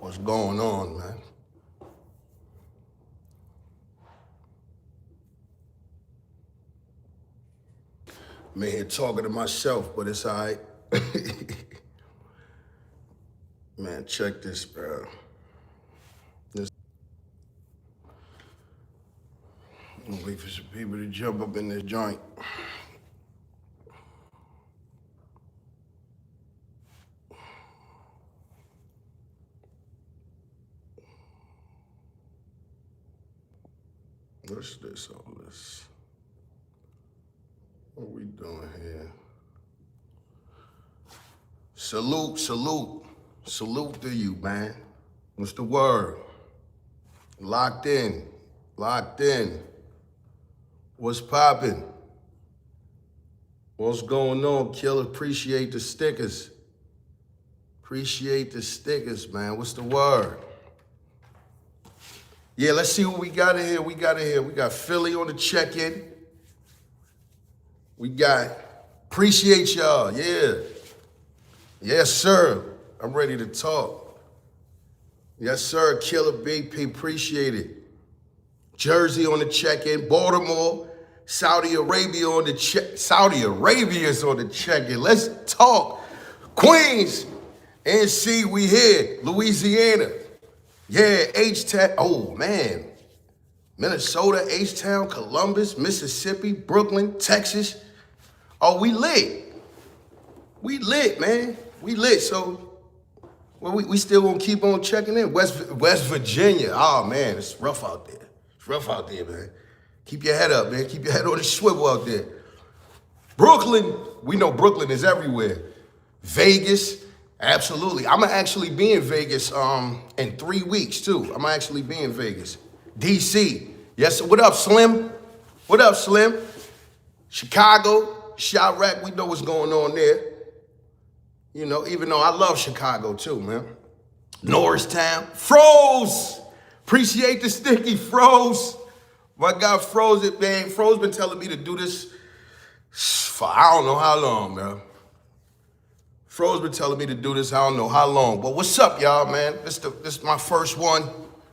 What's going on, man? I'm in here talking to myself, but it's all right. Man, check this, bro. I'm gonna wait for some people to jump up in this joint. What's this, all this? What we doing here? Salute, salute. Salute to you, man. What's the word? Locked in, locked in. What's poppin'? What's going on, killer? Appreciate the stickers. Appreciate the stickers, man. What's the word? Yeah, let's see what we got in here. We got Philly on the check-in. We got, appreciate y'all, yeah. Yes, sir. I'm ready to talk. Yes, sir, Killer BP, appreciate it. Jersey on the check-in, Baltimore, Saudi Arabia on the check. Saudi Arabia's on the check-in. Let's talk. Queens, NC, we here. Louisiana. Yeah, H-Town. Oh, man. Minnesota, H-Town, Columbus, Mississippi, Brooklyn, Texas. Oh, we lit. We lit, man. We lit. So, well, we still gonna keep on checking in. West Virginia. Oh, man, it's rough out there. It's rough out there, man. Keep your head up, man. Keep your head on the swivel out there. Brooklyn. We know Brooklyn is everywhere. Vegas. Absolutely. I'm gonna actually be in Vegas in 3 weeks too. I'm gonna actually be in Vegas. DC. Yes, what up, Slim? What up, Slim? Chicago, Chirac, we know what's going on there. You know, even though I love Chicago too, man. Norristown. Froze! Appreciate the sticky, Froze. My guy Froze it, man. Froze been telling me to do this for I don't know how long, man. Fro's been telling me to do this, I don't know how long. But what's up, y'all, man? This is my first one.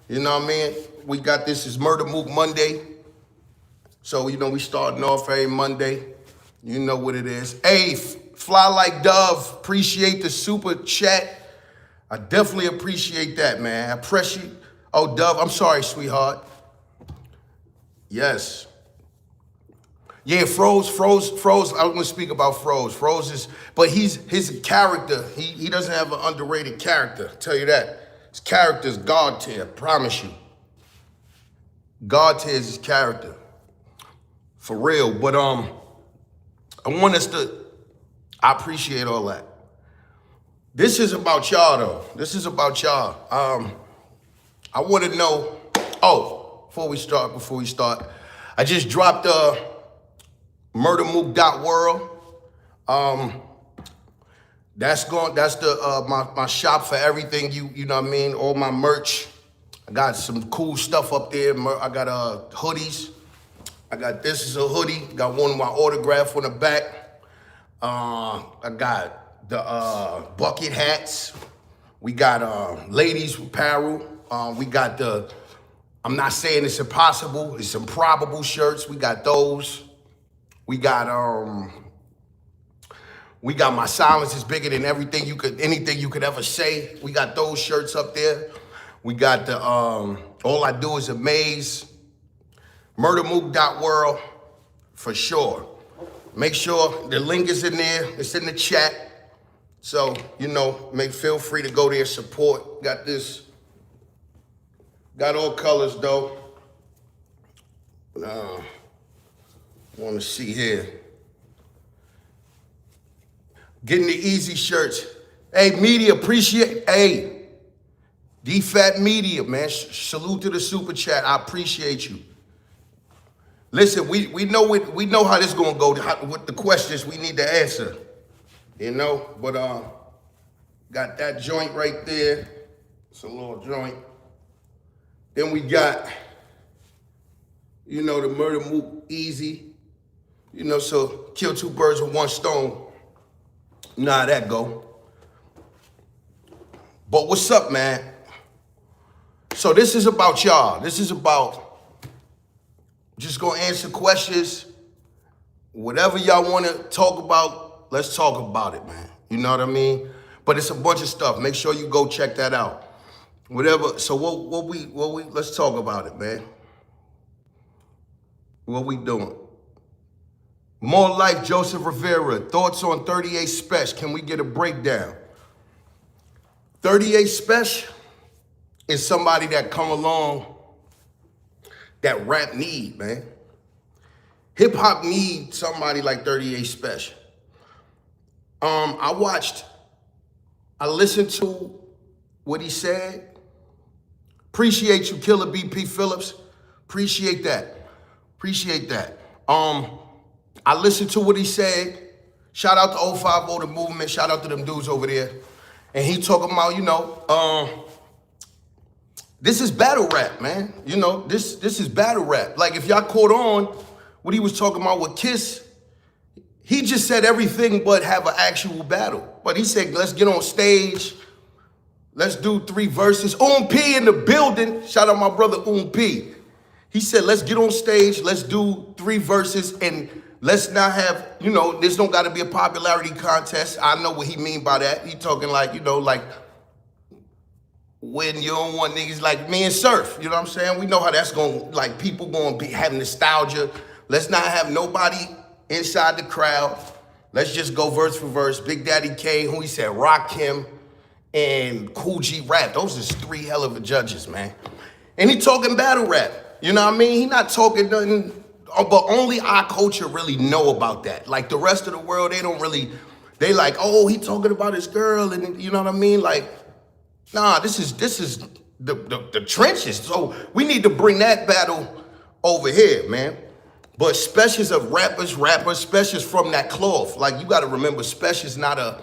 You know what I mean? We got this is Murda Mook Monday. So, you know, we starting off every Monday. You know what it is. Hey, Fly Like Dove, appreciate the super chat. I definitely appreciate that, man. I appreciate, oh, Dove, I'm sorry, sweetheart. Yes. Yeah, Froze, I was gonna speak about Froze. Froze is, but his character, he doesn't have an underrated character, I'll tell you that. His character is God tier, promise you. God tier is his character. For real, but I want us to, I appreciate all that. This is about y'all though. This is about y'all. I wanna know, oh, before we start, I just dropped MurdaMook.World. That's the my shop for everything, you know what I mean? All my merch. I got some cool stuff up there. I got hoodies. I got this is a hoodie. Got one of my autograph on the back. I got the bucket hats. We got ladies apparel. We got the, I'm not saying it's impossible, it's improbable shirts. We got those. We got my silence is bigger than anything you could ever say. We got those shirts up there. We got the all I do is amaze. MurdaMook.World for sure. Make sure the link is in there. It's in the chat. So, you know, feel free to go there, support. Got this. Got all colors though. Want to see here. Getting the easy shirts. Hey, media, appreciate. Hey, DFAT Media, man. Salute to the super chat. I appreciate you. Listen, we know how this is gonna go. With the questions we need to answer, you know. But got that joint right there. It's a little joint. Then we got, you know, the Murda Mook Easy. You know, so kill two birds with one stone. You know how that go. But what's up, man? So this is about y'all. This is about just gonna answer questions. Whatever y'all want to talk about, let's talk about it, man. You know what I mean? But it's a bunch of stuff. Make sure you go check that out. Whatever. So what we let's talk about it, man. What we doing? More Life, Joseph Rivera. Thoughts on 38 Special? Can we get a breakdown? 38 Special is somebody that come along that rap need, man. Hip hop need somebody like 38 Special. I listened to what he said. Appreciate you, Killer BP Phillips. Appreciate that. I listened to what he said. Shout out to 050 The Movement. Shout out to them dudes over there. And he talking about, this is battle rap, man. This is battle rap. Like if y'all caught on what he was talking about with Kiss, he just said everything but have an actual battle. But he said, let's get on stage. Let's do 3 verses. P in the building. Shout out my brother P. He said, let's get on stage. Let's do 3 verses and let's not have, this don't got to be a popularity contest. I know what he mean by that. He talking like, like when you don't want niggas like me and Surf. You know what I'm saying? We know how that's going to, like people going to be having nostalgia. Let's not have nobody inside the crowd. Let's just go verse for verse. Big Daddy Kane, who he said, Rakim, and Cool G Rap. Those is 3 hell of a judges, man. And he talking battle rap. You know what I mean? He not talking nothing, but only our culture really know about that. Like the rest of the world, they don't really, they like, oh, he talking about his girl, and you know what I mean? Like, nah, this is the trenches. So we need to bring that battle over here, man. But Special's of rappers, Special's from that cloth. Like you gotta remember, Special's not a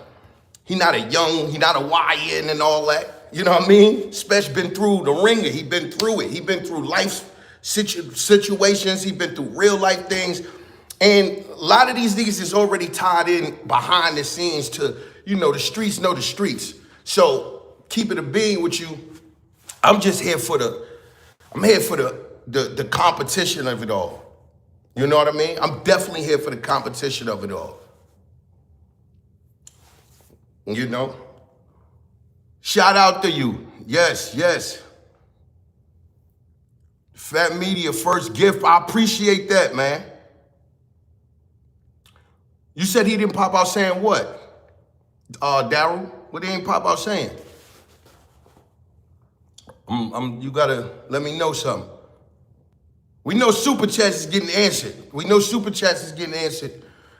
YN and all that. You know what I mean? Special been through the ringer. He been through it. He been through life situations. He been through real life things. And a lot of these niggas is already tied in behind the scenes to, the streets know the streets. So keep it a being with you. I'm just here for the competition of it all. You know what I mean? I'm definitely here for the competition of it all. Shout out to you. Yes. Fat Media, first gift. I appreciate that, man. You said he didn't pop out saying what? Daryl, what he ain't pop out saying? You gotta let me know something. We know Super Chats is getting answered.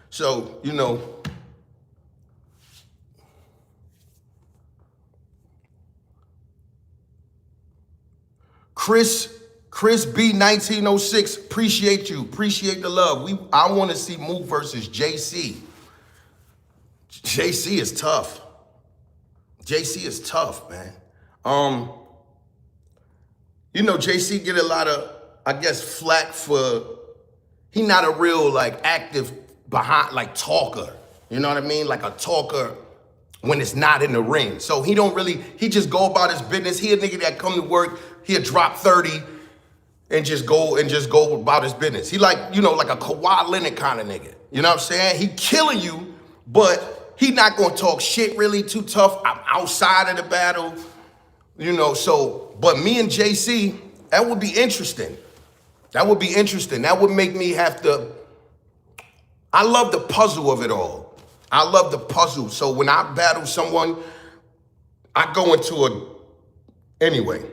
So, Chris B 1906, appreciate you. Appreciate the love. I want to see Mook versus JC. JC is tough. Man. JC get a lot of, I guess, flack for, he not a real active behind talker. You know what I mean? Like a talker when it's not in the ring. So he just go about his business. He a nigga that come to work, he'll drop 30 and just go about his business. He like a Kawhi Leonard kind of nigga. You know what I'm saying? He killing you, but he not gonna talk shit really too tough. I'm outside of the battle, but me and JC, that would be interesting. That would make me have to, I love the puzzle of it all. So when I battle someone, I go into anyway.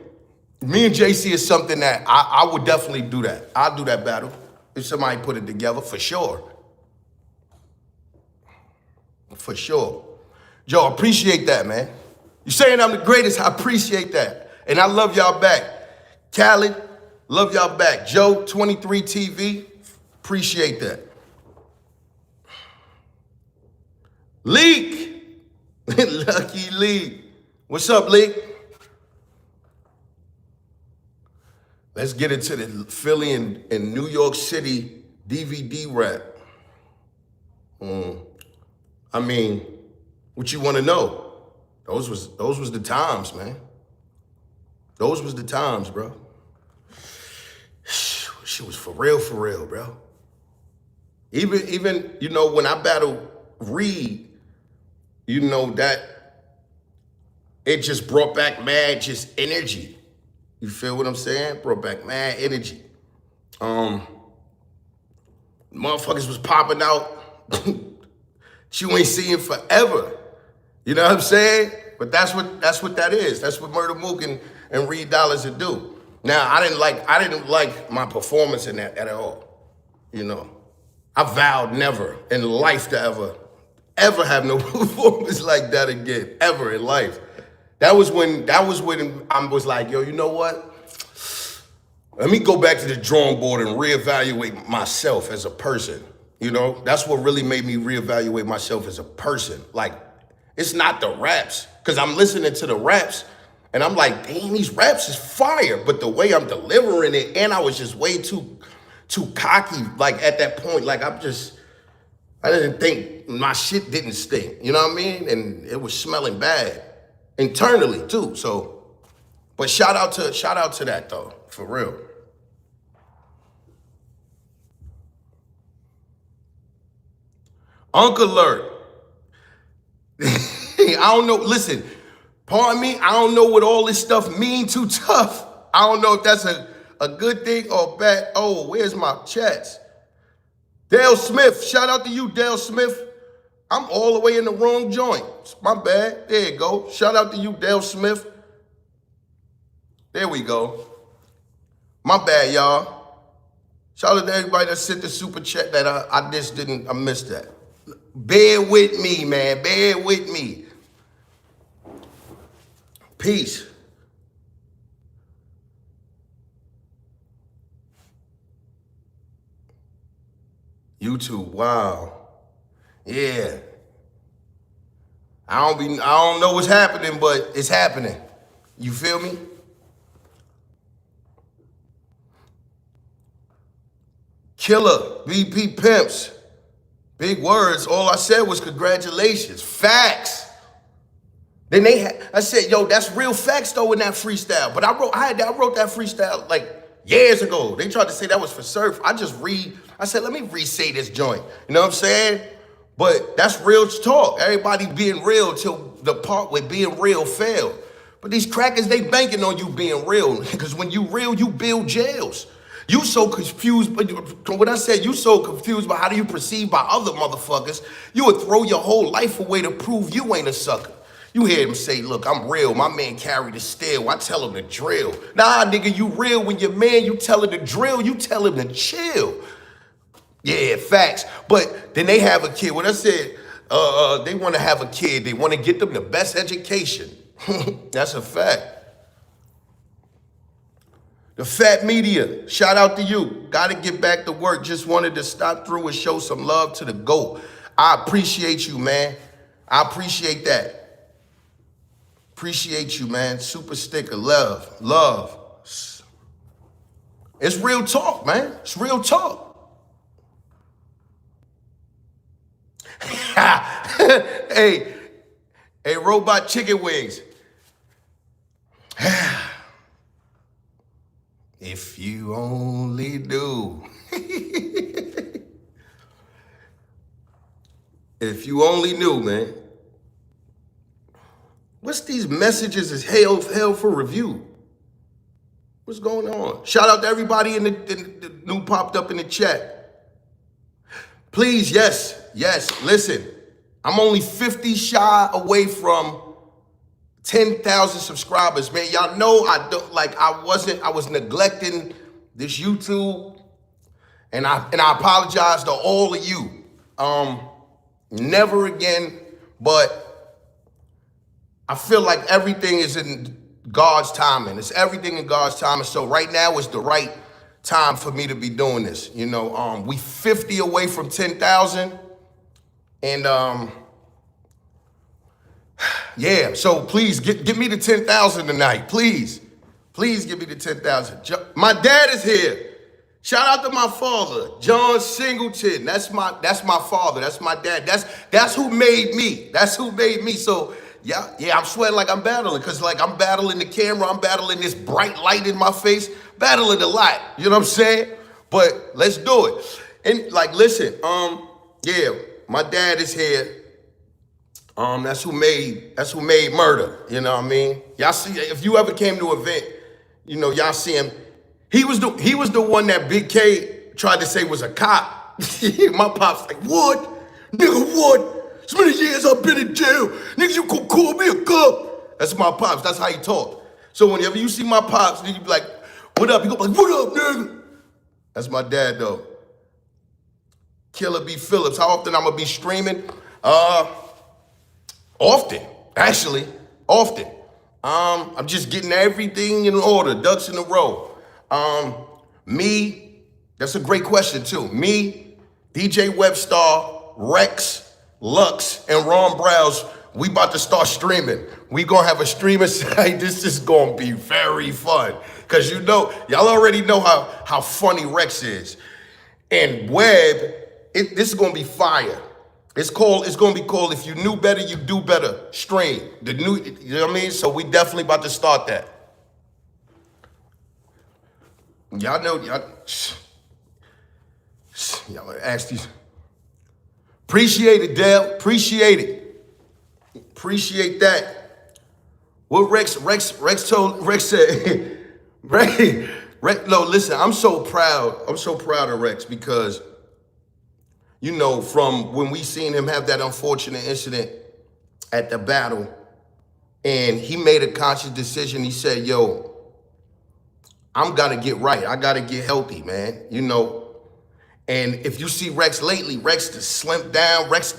Me and JC is something that I would definitely do that. I'll do that battle if somebody put it together, for sure. Joe, appreciate that, man. You saying I'm the greatest, I appreciate that. And I love y'all back. Khaled, love y'all back. Joe, 23 TV, appreciate that. Leak, Lucky Leak. What's up, Leak? Let's get into the Philly and New York City DVD rap. I mean, what you want to know? Those was the times, man. Those was the times, bro. She was for real, bro. Even, you know, when I battled Reed, you know, that it just brought back mad just energy. You feel what I'm saying? Brought back mad energy. Motherfuckers was popping out. You ain't seeing forever. You know what I'm saying? But that's what that is. That's what Murda Mook and Reed Dollaz would do. Now, I didn't like my performance in that at all. You know, I vowed never in life to ever have no performance like that again, ever in life. That was when I was like, yo, you know what? Let me go back to the drawing board and reevaluate myself as a person. You know, that's what really made me reevaluate myself as a person. Like, it's not the raps, because I'm listening to the raps and I'm like, damn, these raps is fire. But the way I'm delivering it, and I was just way too cocky, like at that point, like I didn't think my shit didn't stink. You know what I mean? And it was smelling bad internally too. So, but shout out to that though, for real. Uncle Alert. I don't know, listen, pardon me, I don't know what all this stuff mean too tough. I don't know if that's a good thing or bad. Oh, where's my chats? Dale Smith, shout out to you, Dale Smith. I'm all the way in the wrong joint. My bad, there you go. Shout out to you, Dale Smith. There we go. My bad, y'all. Shout out to everybody that sent the super chat that I missed that. Bear with me, man, bear with me. Peace. YouTube, wow. Yeah. I don't know what's happening, but it's happening. You feel me? Killer, BP Pimps. Big words. All I said was congratulations. Facts. Then I said, yo, that's real facts though in that freestyle. But I wrote that freestyle like years ago. They tried to say that was for surf. I said, let me re-say this joint. You know what I'm saying? But that's real talk. Everybody being real till the part where being real failed. But these crackers, they banking on you being real. Because when you real, you build jails. You so confused, but what I said, you so confused by how do you perceive by other motherfuckers, you would throw your whole life away to prove you ain't a sucker. You hear him say, look, I'm real. My man carry the steel. I tell him to drill. Nah, nigga, you real. When your man, you tell him to drill, you tell him to chill. Yeah, facts. But then they have a kid. When I said they want to have a kid, they want to get them the best education. That's a fact. The Fat Media, shout out to you. Got to get back to work. Just wanted to stop through and show some love to the GOAT. I appreciate you, man. I appreciate that. Appreciate you, man. Super sticker, love. It's real talk, man. It's real talk. Hey, Robot Chicken Wings. If you only knew. If you only knew, man. What's these messages is hell for review? What's going on? Shout out to everybody in the new popped up in the chat. Please, yes, listen. I'm only 50 shy away from 10,000 subscribers, man. Y'all know I was neglecting this YouTube, and I apologize to all of you. Never again, but I feel like everything is in God's timing. It's everything in God's timing. So right now is the right time for me to be doing this. You know, we 50 away from 10,000, and yeah, so please give me the 10,000 tonight, please. Please give me the 10,000. My dad is here. Shout out to my father, John Singleton. That's my father. That's my dad. That's who made me. That's who made me. So yeah, I'm sweating like I'm battling, because like I'm battling the camera, I'm battling this bright light in my face, battling a lot, you know what I'm saying? But let's do it. And like, listen, yeah, my dad is here. That's who made Murda, you know what I mean? Y'all see, if you ever came to an event, you know, y'all see him. He was the one that Big K tried to say was a cop. My pop's like, what? Nigga, what? So many years I've been in jail. Niggas, you could call me a cop. That's my pops, that's how he talk. So whenever you see my pops, you be like, what up? You go like, what up, nigga? That's my dad, though. Killer B. Phillips. How often I'm gonna be streaming? Often, actually, often. I'm just getting everything in order, ducks in a row. Me, that's a great question too. Me, DJ Webstar, Rex, Lux, and Ron Browz, we about to start streaming. We gonna have a streaming site. This is gonna be very fun. Cause you know, y'all already know how funny Rex is. And Web, this is gonna be fire. It's gonna be called If You Knew Better, You Do Better stream. You know what I mean? So we definitely about to start that. Y'all know, y'all ask these. Appreciate it, Dale. Appreciate it. Appreciate that. What Rex said, Rex, no, listen, I'm so proud of Rex because, you know, from when we seen him have that unfortunate incident at the battle, and he made a conscious decision. He said, yo, I'm gotta get right. I gotta get healthy, man, you know. And if you see Rex lately, Rex just slimped down. Rex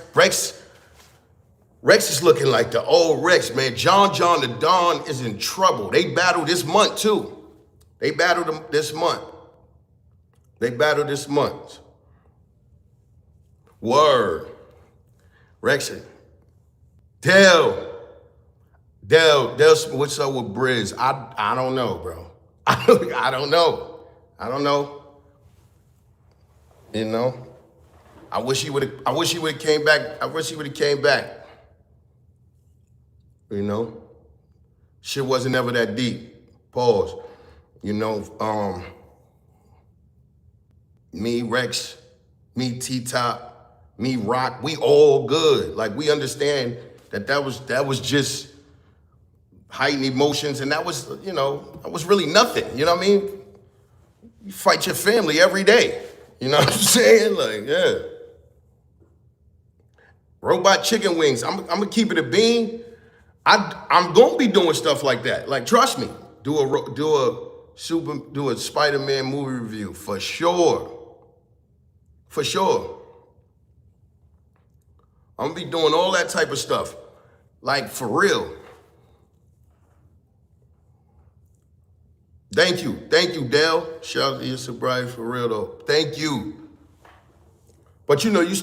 is looking like the old Rex, man. John the Don is in trouble. They battled this month, too. They battled him this month. Word. Rex, Dale, what's up with Briz? I don't know, bro. I don't know. You know, I wish he would have came back. You know, shit wasn't ever that deep. Pause. You know, me, Rex, me, T-Top, me, Rock, we all good. Like, we understand that was just heightened emotions, and that was really nothing. You know what I mean? You fight your family every day. You know what I'm saying? Like, yeah. Robot chicken wings. I'm gonna keep it a bean. I'm gonna be doing stuff like that. Like, trust me. Do a Spider-Man movie review for sure. For sure. I'm gonna be doing all that type of stuff. Like, for real. Thank you, Dale. Shout out to your sobriety for real though. Thank you. But you know, you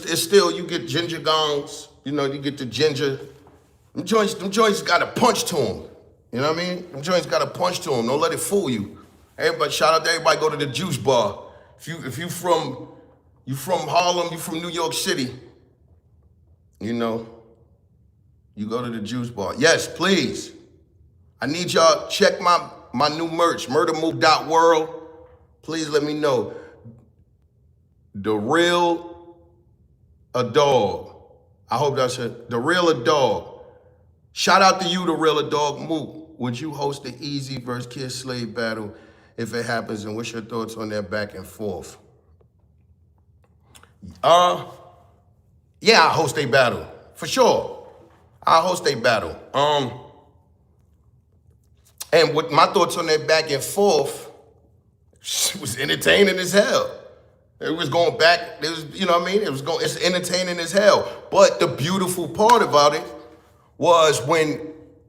get ginger gongs. You know, you get the ginger. Them joints got a punch to them. You know what I mean? Them joints got a punch to them. Don't let it fool you. Everybody, shout out to everybody. Go to the juice bar. If you from Harlem, you from New York City. You know, you go to the juice bar. Yes, please. I need y'all check my new merch, MurdaMook.World. Please let me know. The Real a Dog. I hope that's it. The Real a Dog. Shout out to you, The Real a Dog Mook. Would you host the Easy versus Kid Slave battle if it happens? And what's your thoughts on that back and forth? Yeah, I'll host a battle. For sure. I'll host a battle. And what my thoughts on that back and forth was entertaining as hell. It was going back, you know what I mean? It's entertaining as hell. But the beautiful part about it was when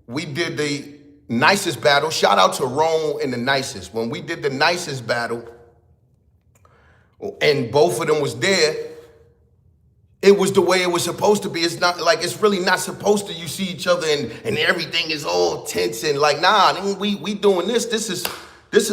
we did the nicest battle. Shout out to Rome and the nicest. When we did the nicest battle, and both of them was there, it was the way it was supposed to be. It's not like, it's really not supposed to. You see each other and everything is all tense and like, nah, we doing this. This is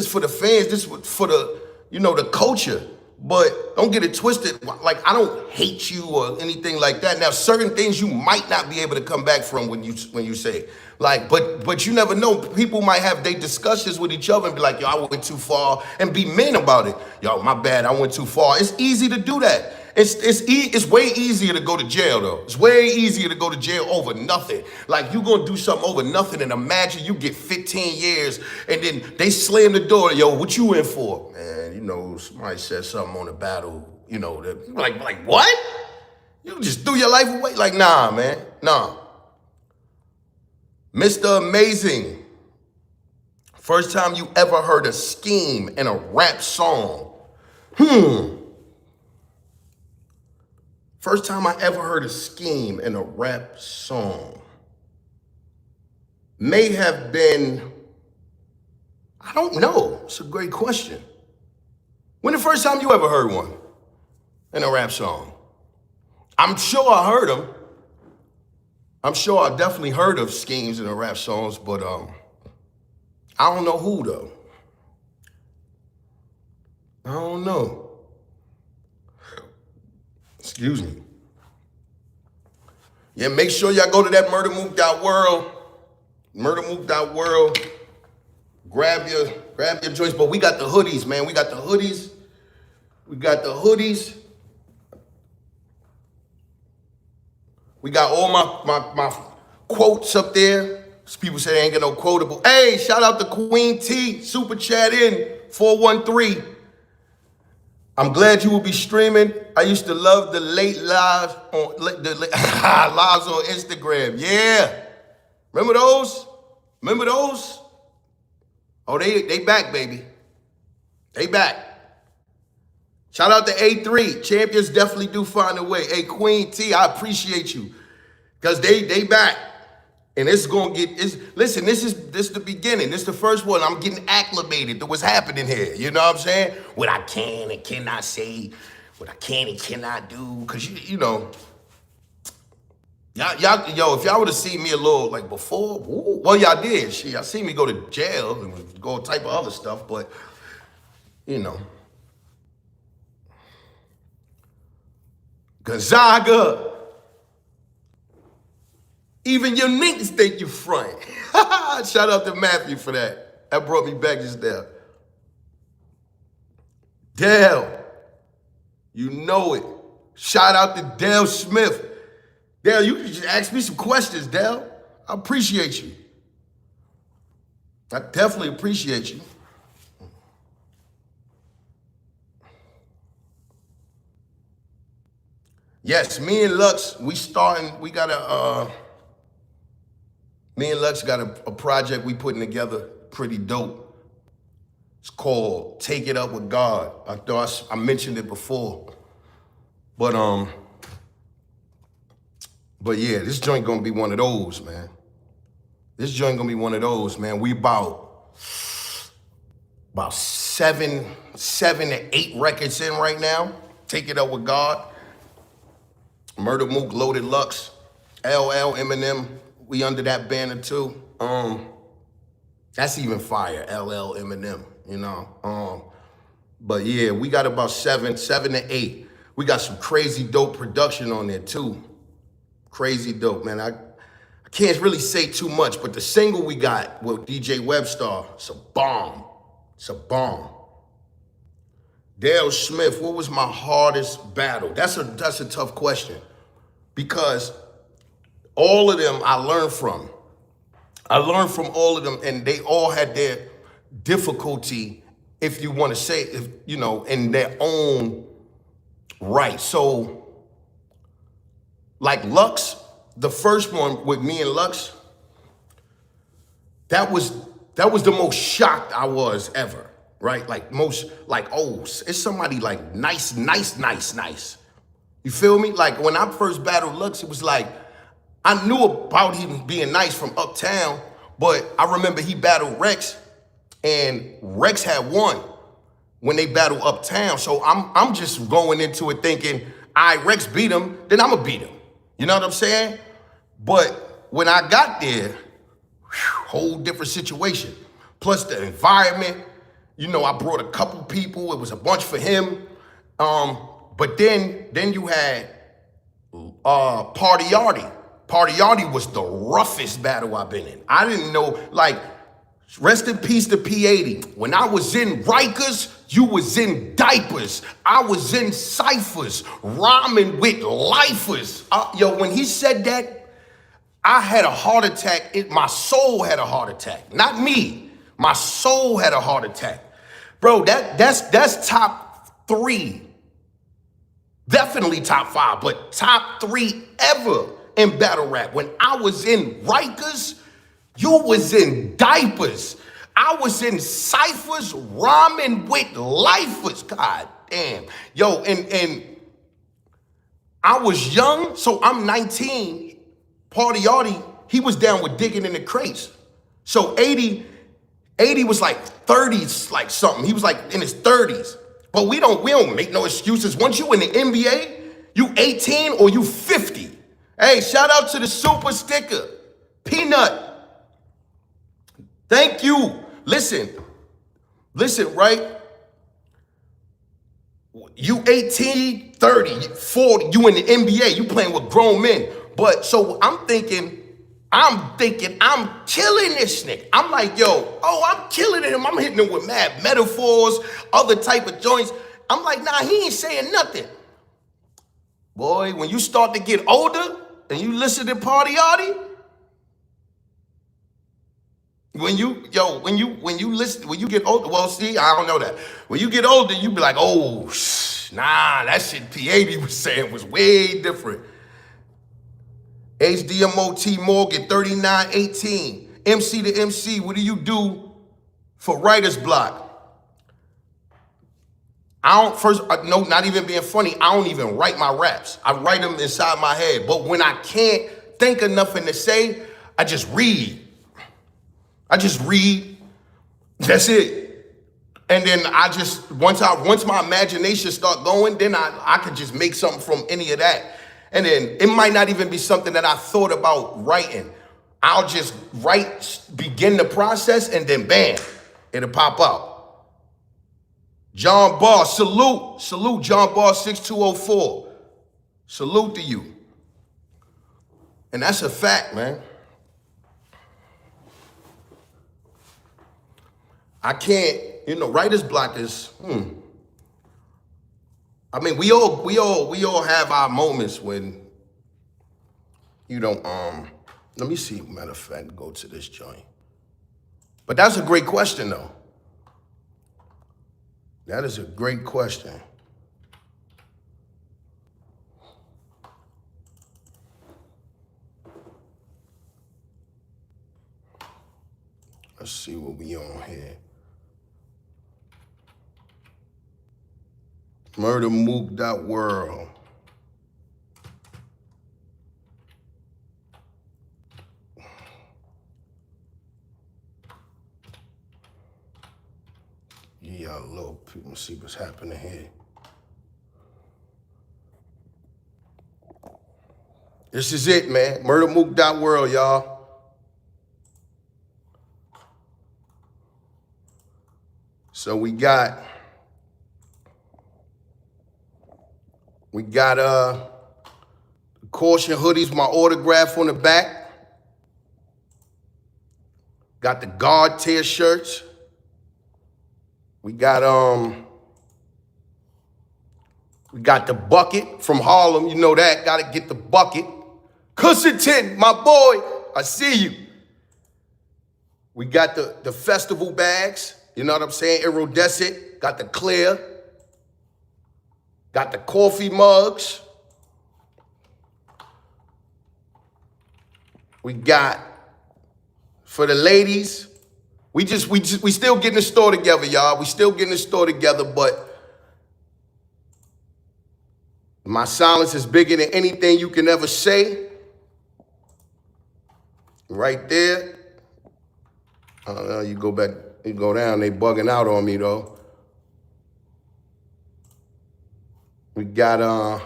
for the fans. This is for the, you know, the culture. But don't get it twisted. Like, I don't hate you or anything like that. Now, certain things you might not be able to come back from when you say, like, but you never know. People might have their discussions with each other and be like, yo, I went too far, and be men about it. Yo, my bad, I went too far. It's easy to do that. It's way easier to go to jail, though. It's way easier to go to jail over nothing. Like, you gonna do something over nothing, and imagine you get 15 years, and then they slam the door. Yo, what you in for? Man, you know, somebody said something on the battle. You know, like what? You just threw your life away? Like, nah, man, nah. Mr. Amazing. First time you ever heard a scheme in a rap song? First time I ever heard a scheme in a rap song may have been, I don't know. It's a great question. When the first time you ever heard one in a rap song? I'm sure I heard them. I'm sure I definitely heard of schemes in the rap songs, but I don't know who though. I don't know. Excuse me. Yeah, make sure y'all go to that MurdaMook.World. MurdaMook.World. Grab your joints. But we got the hoodies, man. We got the hoodies. We got the hoodies. We got all my quotes up there. People say they ain't got no quotable. Hey, shout out to Queen T. Super chat in 413. I'm glad you will be streaming. I used to love the late lives on lives on Instagram. Yeah. Remember those? Remember those? Oh, they back, baby. They back. Shout out to A3. Champions definitely do find a way. Hey, Queen T, I appreciate you. Because they back. And it's gonna get, listen, this is the beginning. This is the first one. I'm getting acclimated to what's happening here. You know what I'm saying? What I can and cannot say, what I can and cannot do. Cause you know, yo, if y'all would have seen me a little like before, well, y'all did. Y'all seen me go to jail and go type of other stuff, but you know. Gonzaga. Even your niggas think you front. Shout out to Matthew for that. That brought me back just there. Dale, you know it. Shout out to Dale Smith. Dale, you can just ask me some questions, Dale. I appreciate you. I definitely appreciate you. Yes, me and Lux, me and Lux got a project we putting together, pretty dope. It's called Take It Up With God. I thought I mentioned it before. But yeah, this joint gonna be one of those, man. This joint gonna be one of those, man. We about 7 to 8 records in right now. Take It Up With God. Murda Mook, Loaded Lux, LL, Eminem. We under that banner too. That's even fire, LL, Eminem, you know. But yeah, we got about 7 to 8. We got some crazy dope production on there too. Crazy dope, man. I can't really say too much, but the single we got with DJ Webstar, it's a bomb. It's a bomb. Dale Smith, what was my hardest battle? That's a tough question because all of them I learned from. I learned from all of them, and they all had their difficulty, if you want to say, in their own right. So, like Lux, the first one with me and Lux, that was the most shocked I was ever, right? Like oh, it's somebody like nice. You feel me? Like when I first battled Lux, it was like, I knew about him being nice from uptown, but I remember he battled Rex, and Rex had won when they battled uptown. So I'm just going into it thinking, Rex beat him, then I'ma beat him. You know what I'm saying? But when I got there, whole different situation. Plus the environment, I brought a couple people. It was a bunch for him. But then you had Party Arty. Party Arty was the roughest battle I've been in. I didn't know, like, rest in peace to P80. When I was in Rikers, you was in diapers. I was in ciphers, rhyming with lifers. Yo, when he said that, I had a heart attack. My soul had a heart attack. Not me. My soul had a heart attack. Bro, that's top 3. Definitely top 5, but top 3 ever in battle rap. When I was in Rikers, you was in diapers. I was in ciphers, rhyming with lifers. God damn. Yo, and I was young, so I'm 19. Party Arty, he was down with digging in the crates. So 80 was like 30s, like something. He was like in his 30s. But we don't make no excuses. Once you in the NBA, you 18 or you 50. Hey, shout out to the super sticker. Peanut. Thank you. Listen, right? You 18, 30, 40, you in the NBA, you playing with grown men. But so I'm thinking I'm killing this nigga. I'm like, yo, I'm killing him. I'm hitting him with mad metaphors, other type of joints. I'm like, nah, he ain't saying nothing. Boy, when you start to get older and you listen to Party Arty, when you get older, well, see, I don't know that. When you get older, you be like, oh, nah, that shit P80 was saying was way different. HDMOT Morgan, 3918. MC to MC, what do you do for writer's block? No, not even being funny, I don't even write my raps. I write them inside my head. But when I can't think of nothing to say, I just read. That's it. And then once my imagination start going, then I could just make something from any of that. And then it might not even be something that I thought about writing. I'll just begin the process, and then bam, it'll pop out. John Barr, salute John Barr 6204. Salute to you. And that's a fact, man. I can't, writer's block is, I mean, we all have our moments when you don't, let me see, matter of fact, go to this joint. But that's a great question, though. That is a great question. Let's see what we on here. MurdaMook.World. Yeah, look, people see what's happening here. This is it, man. MurdaMook.World, y'all. So we got caution hoodies, my autograph on the back. Got the guard tier shirts. We got the bucket from Harlem. You know that. Gotta get the bucket. Cussington, my boy. I see you. We got the festival bags. You know what I'm saying? Iridescent. Got the clear. Got the coffee mugs. We got, for the ladies, we still getting the store together, y'all. We still getting the store together, but my silence is bigger than anything you can ever say. Right there. I don't know, you go back, you go down, they bugging out on me though. We got,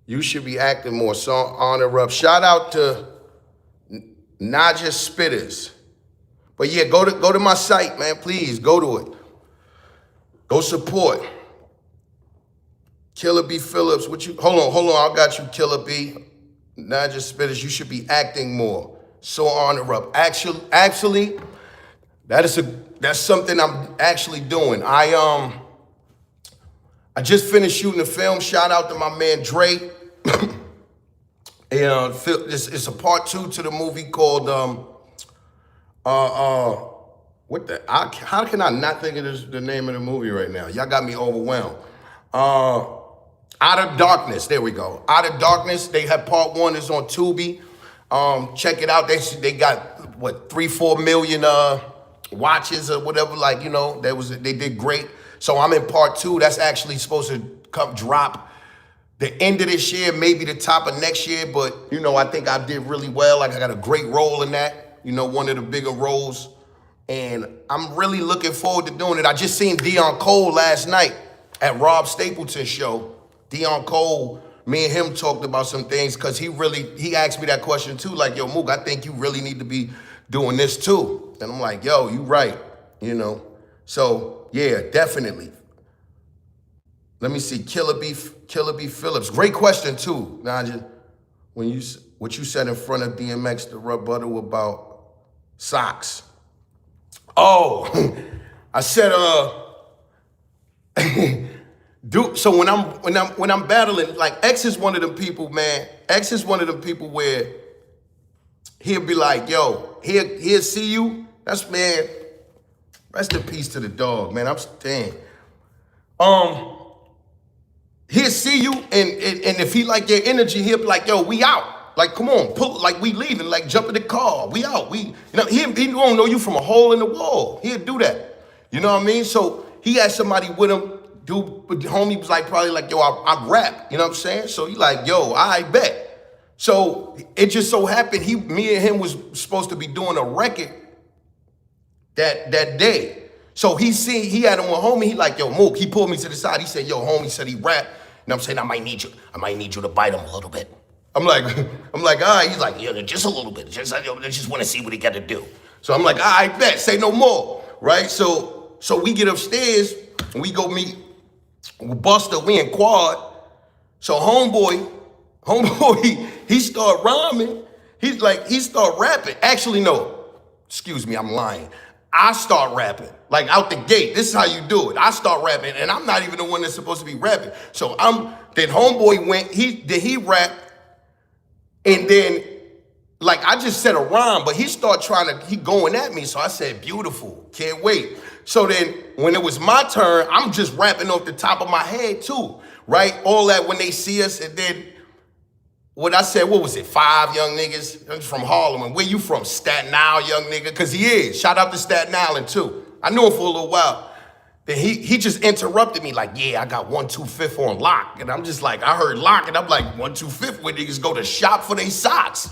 you should be acting more, song honor up. Shout out to Naja Spitters. But yeah, go to my site, man, please, go to it. Go support. Killer B Phillips, what you, hold on, I got you, Killer B. Not just spitters, you should be acting more. So on the up. Actually, that's something I'm actually doing. I just finished shooting a film. Shout out to my man Dre. And it's a part 2 to the movie called how can I not think of the name of the movie right now? Y'all got me overwhelmed. Out of Darkness, there we go. Out of Darkness, they have part 1 is on Tubi. Check it out. They got what 3-4 million watches or whatever. Like, you know, they did great. So I'm in part 2. That's actually supposed to come drop the end of this year, maybe the top of next year. But you know, I think I did really well. Like I got a great role in that. You know, one of the bigger roles, and I'm really looking forward to doing it. I just seen Dion Cole last night at Rob Stapleton's show. Dion Cole, me and him talked about some things because he asked me that question too, like, yo, Mook, I think you really need to be doing this too. And I'm like, yo, you right, you know. So yeah, definitely. Let me see, Killer B Phillips. Great question too, Naja. What you said in front of DMX to rebuttal about socks. Oh, I said, dude, so when I'm battling, like X is one of them people, man. X is one of them people where he'll be like, yo, he'll see you. That's, man, rest in peace to the dog, man. I'm staying. He'll see you, and if he like your energy, he'll be like, yo, we out. Like, come on, pull, like we leaving, like jump in the car, we out. He don't know you from a hole in the wall. He'll do that. You know what I mean? So he had somebody with him. Dude, but the homie was like, probably like, yo, I rap, you know what I'm saying? So he like, yo, I bet. So it just so happened, me and him was supposed to be doing a record that day. So he had him with homie, he like, yo, Mook, he pulled me to the side, he said, yo, homie said he rap, and I'm saying, I might need you to bite him a little bit. I'm like, all right, he's like, yeah, just a little bit, I just want to see what he got to do. So I'm like, all right, bet, say no more, right? So we get upstairs, and we go meet Buster, we in quad. So homeboy, he start rhyming. He start rapping. Actually, no, excuse me, I'm lying. I start rapping, like out the gate. This is how you do it. I start rapping, and I'm not even the one that's supposed to be rapping. So then homeboy went, he rapped, and then, like, I just said a rhyme, but he going at me. So I said, beautiful, can't wait. So then when it was my turn, I'm just rapping off the top of my head too, right? All that when they see us, and then what I said, what was it, 5 young niggas? I'm from Harlem. And where you from? Staten Island, young nigga? Because he is. Shout out to Staten Island too. I knew him for a little while. Then he just interrupted me like, yeah, I got 125th on lock. And I'm just like, I heard lock, and I'm like, 125th where niggas go to shop for their socks.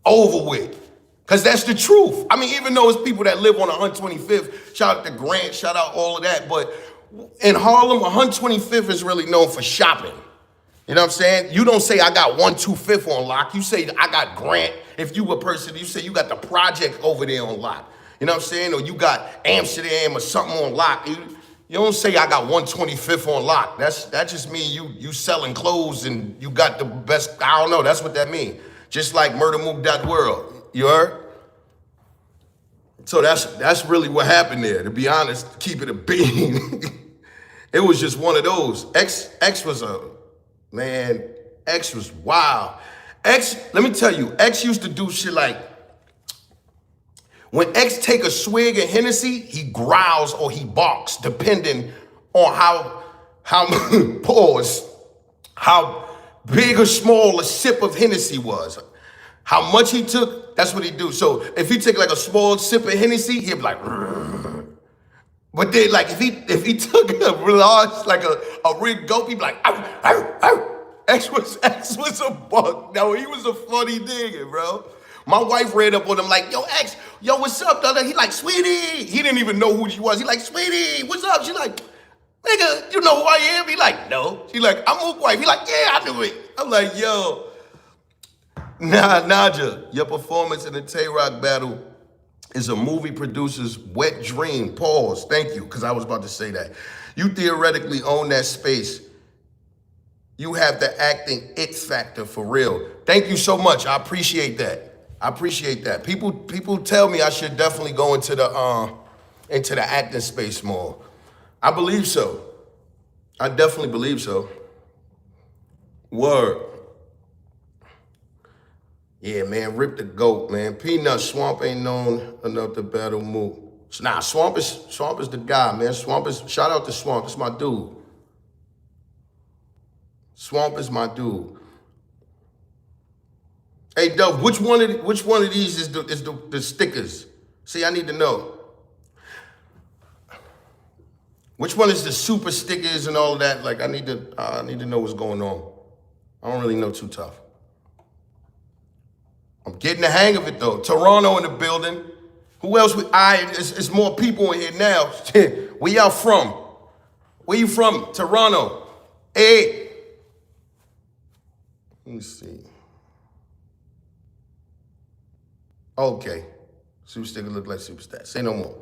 Over with. Because that's the truth. I mean, even though it's people that live on 125th, shout out to Grant, shout out all of that. But in Harlem, 125th is really known for shopping. You know what I'm saying? You don't say I got 125th on lock. You say I got Grant. If you a person, you say you got the project over there on lock. You know what I'm saying? Or you got Amsterdam or something on lock. You don't say I got 125th on lock. That just mean you selling clothes and you got the best. I don't know. That's what that mean. Just like MurdaMook.World. You heard? So that's really what happened there. To be honest, keep it a bean. It was just one of those. X was wild. X, let me tell you, X used to do shit like, when X take a swig of Hennessy, he growls or he barks, depending on how big or small a sip of Hennessy was. How much he took, that's what he do. So if he take like a small sip of Hennessy, he'd be like, rrr. But then like if he took a large, like a rig gulp, he'd be like, ow, ow, ow. X was a buck. No, he was a funny nigga, bro. My wife ran up on him like, yo, X, yo, what's up, brother? He like, sweetie. He didn't even know who she was. He like, sweetie, what's up? She like, nigga, you know who I am? He like, no. She like, I'm Mook wife. He like, yeah, I knew it. I'm like, yo. Nah, Naja, your performance in the Tay-Rock battle is a movie producer's wet dream. Pause. Thank you, because I was about to say that. You theoretically own that space. You have the acting it factor for real. Thank you so much. I appreciate that. I appreciate that. People tell me I should definitely go into the acting space more. I believe so. I definitely believe so. Word. Yeah, man, rip the goat, man. Peanut, Swamp ain't known enough to battle Mook. Nah, Swamp is the guy, man. Shout out to Swamp. That's my dude. Swamp is my dude. Hey, Dove, which one of these is the stickers? See, I need to know. Which one is the super stickers and all of that? Like, I need to know what's going on. I don't really know too tough. I'm getting the hang of it though. Toronto in the building. Who else? It's more people in here now. Where y'all from? Where you from? Toronto. Hey. Let me see. Okay. Super sticker look like superstar. Say no more.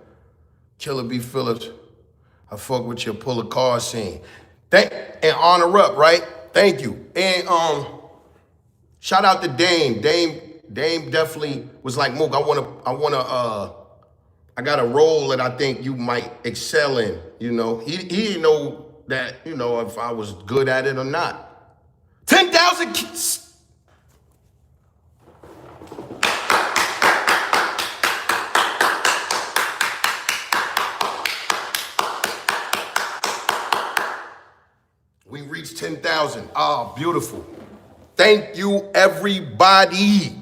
Killer B. Phillips. I fuck with your pull a car scene. And honor up, right? Thank you. And shout out to Dame. Dame definitely was like, Mook, I got a role that I think you might excel in, you know. He didn't know that, you know, if I was good at it or not. 10,000 kids. We reached 10,000. Ah, beautiful. Thank you, everybody.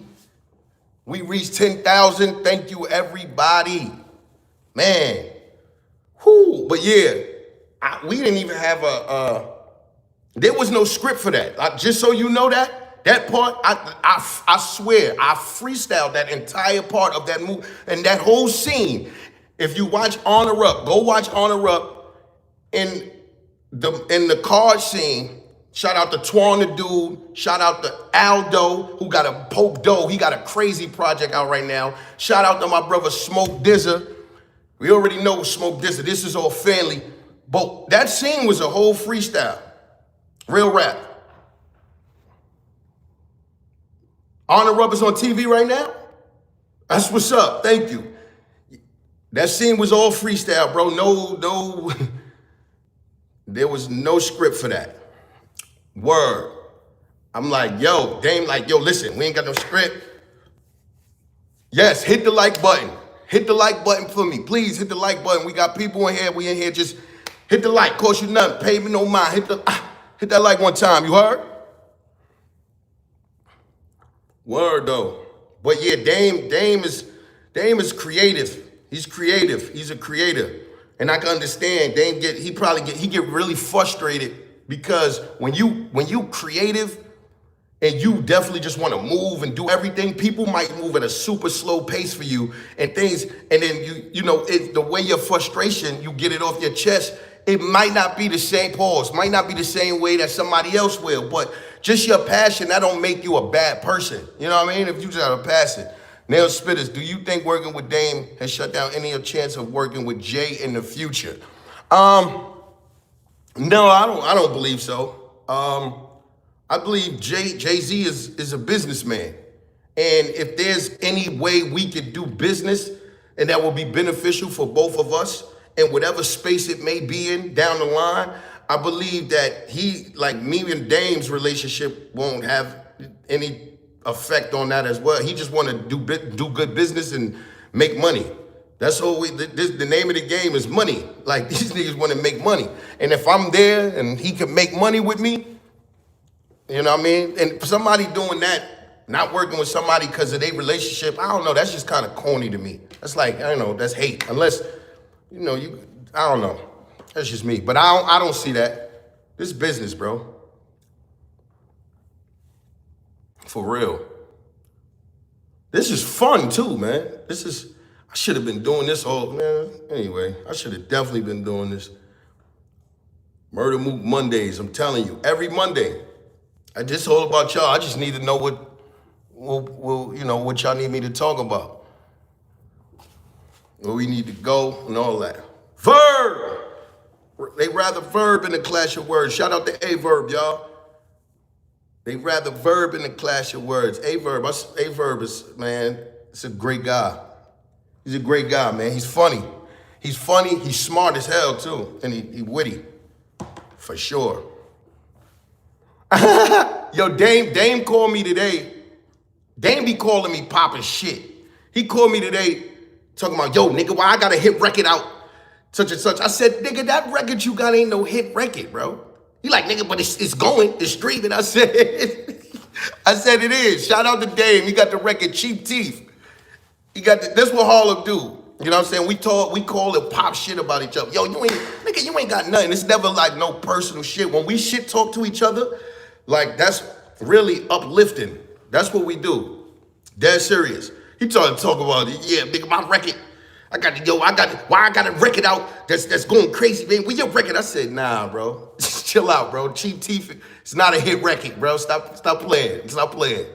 We reached 10,000. Thank you, everybody. Man. Whoo. But yeah, we didn't even have there was no script for that. Just so you know that part, I swear, I freestyled that entire part of that movie and that whole scene. If you watch Honor Up, go watch Honor Up in the card scene. Shout out to Twan the Dude. Shout out to Aldo, who got a Pope Doe. He got a crazy project out right now. Shout out to my brother Smoke Dizza. We already know Smoke Dizza. This is all family. But that scene was a whole freestyle. Real rap. Honor Up is on TV right now? That's what's up. Thank you. That scene was all freestyle, bro. No. There was no script for that. Word. I'm like, yo, Dame like, yo, listen, we ain't got no script. Yes, hit the like button. Hit the like button for me. Please hit the like button. We got people in here. We in here. Just hit the like. Cost you nothing. Pay me no mind. Hit that like one time. You heard? Word though. But yeah, Dame is creative. He's creative. He's a creator. And I can understand Dame he get really frustrated because when you creative and you definitely just want to move and do everything, people might move at a super slow pace for you and things, and then the way your frustration, you get it off your chest, it might not be the same pause, might not be the same way that somebody else will, but just your passion, that don't make you a bad person. You know what I mean? If you just have a passion. Nail Spitters, do you think working with Dame has shut down any chance of working with Jay in the future? No, I don't believe so. I believe Jay-Z is a businessman. And if there's any way we could do business and that will be beneficial for both of us in whatever space it may be in down the line, I believe that me and Dame's relationship won't have any effect on that as well. He just want to do good business and make money. That's all the name of the game is money. Like, these niggas want to make money. And if I'm there and he can make money with me, you know what I mean? And somebody doing that, not working with somebody because of their relationship, I don't know, that's just kind of corny to me. That's like, I don't know, that's hate. Unless, I don't know. That's just me. But I don't see that. This is business, bro. For real. This is fun too, man. I should have been doing this anyway, I should have definitely been doing this. Murda Mook Mondays, I'm telling you, every Monday. It's all about y'all. I just need to know what y'all need me to talk about. Where we need to go and all that. Verb! They rather verb in the clash of words. Shout out to A-Verb, y'all. They rather verb in the clash of words. A-Verb is, man, it's a great guy. He's a great guy, man. He's funny. He's funny. He's smart as hell, too. And he witty, for sure. Yo, Dame called me today. Dame be calling me popping shit. He called me today talking about, yo, nigga, why I got a hit record out, such and such. I said, nigga, that record you got ain't no hit record, bro. He like, nigga, but it's going, it's streaming. I said it is. Shout out to Dame. He got the record Cheap Teeth. He got that's what Harlem do. You know what I'm saying? We call it pop shit about each other. Yo, you ain't got nothing. It's never like no personal shit. When we shit talk to each other, like that's really uplifting. That's what we do. Dead serious. He talk about it. Yeah, nigga, my record. I got a record out that's going crazy, man. Where your record? I said, nah, bro. Chill out, bro. Cheap Teeth, it's not a hit record, bro. Stop playing. Stop playing.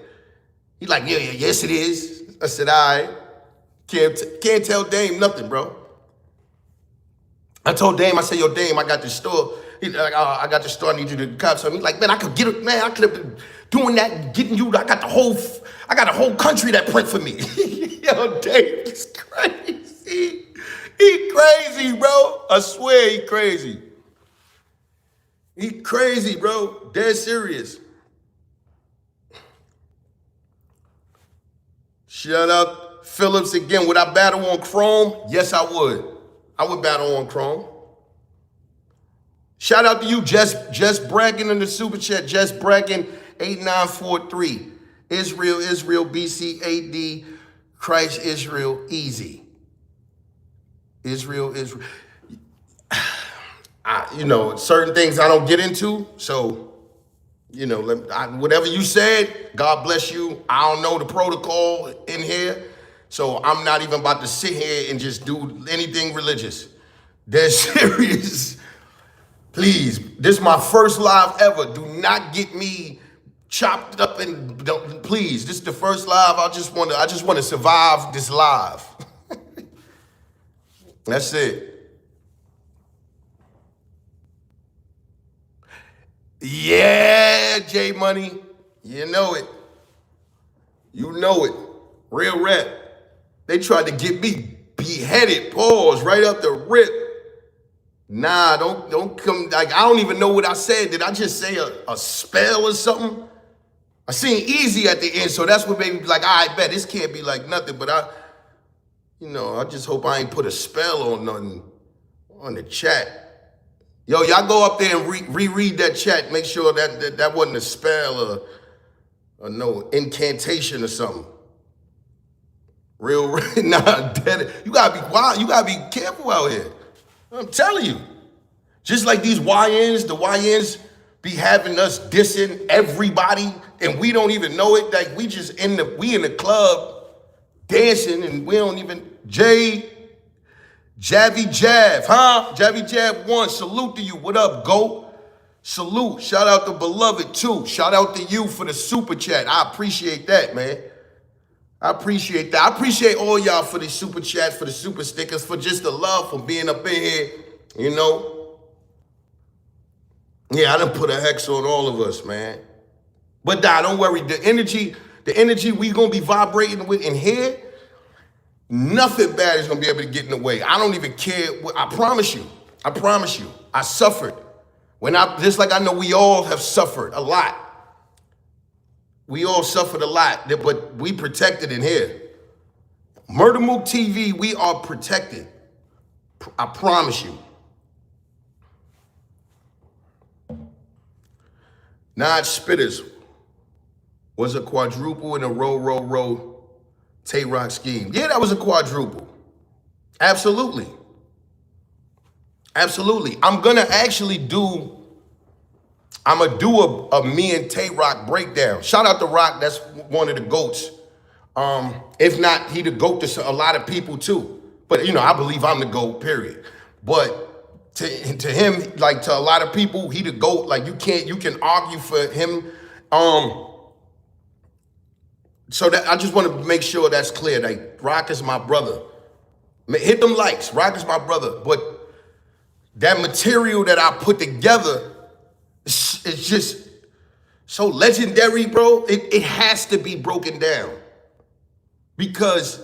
He like, yeah, yes it is. I said, all right. Can't tell Dame nothing, bro. I told Dame, I said, yo, Dame, I got this store. He's like, I got this store, I need you to cop something. He's like, man, I could get it, man. I could have been doing that and getting you. I got a whole country that print for me. Yo, Dame is crazy. He crazy, bro. I swear he crazy. He crazy, bro. Dead serious. Shout out Phillips again. Would I battle on Chrome? Yes, I would. I would battle on Chrome. Shout out to you, Just bragging in the super chat. Just bragging 8943. Israel, BCAD, Christ, Israel, easy. Israel. Certain things I don't get into. So, whatever you said, God bless you. I don't know the protocol in here. So I'm not even about to sit here and just do anything religious. Dead serious. Please, this is my first live ever. Do not get me chopped up and please. This is the first live. I just want to survive this live. That's it. Yeah, J Money. You know it. You know it. Real rap. They tried to get me beheaded, pause, right up the rip. Nah, don't come, like, I don't even know what I said. Did I just say a spell or something? I seen easy at the end, so that's what made me be like, I bet this can't be like nothing, but I just hope I ain't put a spell on nothing on the chat. Yo, y'all go up there and reread that chat, make sure that wasn't a spell or no incantation or something. Real, nah, dead. You gotta be quiet. You gotta be careful out here. I'm telling you. Just like these YNs, the YNs be having us dissing everybody, and we don't even know it. Like we in the club dancing, and we don't even. Javy Jav, huh? Javy Jav 1, salute to you. What up, GOAT? Salute. Shout out to Beloved too. Shout out to you for the super chat. I appreciate that, man. I appreciate that. I appreciate all y'all for the super chats, for the super stickers, for just the love, for being up in here, Yeah, I done put a hex on all of us, man. But nah, don't worry. The energy we gonna be vibrating with in here, nothing bad is gonna be able to get in the way. I don't even care. I promise you. I suffered. Just like I know we all have suffered a lot. We all suffered a lot, but we protected in here. Murda Mook TV, we are protected. I promise you. Nod Spitters was a quadruple in a row Tay-Rock scheme. Yeah, that was a quadruple. Absolutely. I'm gonna do a me and Tay-Rock breakdown. Shout out to Rock, that's one of the GOATs. If not, he the GOAT to a lot of people too. But I believe I'm the GOAT, period. But to him, like to a lot of people, he the GOAT. Like you can argue for him. So that I just want to make sure that's clear. Like Rock is my brother. Hit them likes. Rock is my brother. But that material that I put together, it's just so legendary, bro. It has to be broken down. Because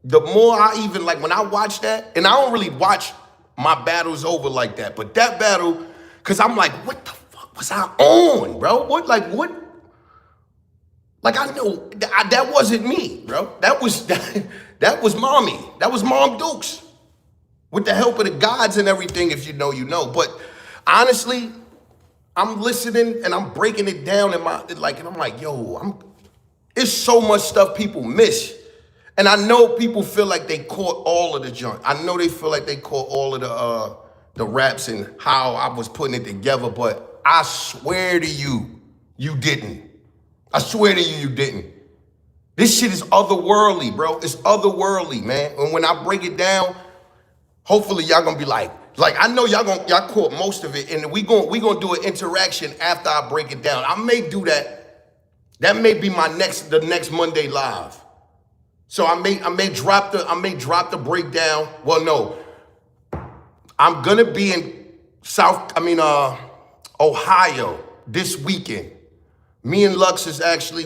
the more I even, like when I watch that, and I don't really watch my battles over like that, but that battle, because I'm like, what the fuck was I on, bro? What? Like I know that wasn't me, bro. That was mommy. That was Mom Dukes. With the help of the gods and everything, if you know, you know. But honestly, I'm listening and I'm breaking it down and I'm like, yo, it's so much stuff people miss. And I know people feel like they caught all of the junk. I know they feel like they caught all of the raps and how I was putting it together, but I swear to you, you didn't. I swear to you, you didn't. This shit is otherworldly, bro. It's otherworldly, man. And when I break it down, hopefully y'all gonna be like I know y'all caught most of it, and we gonna do an interaction after I break it down. I may do that. That may be the next Monday live. So I may drop the breakdown. Well, no, I'm gonna be in Ohio this weekend. Me and Lux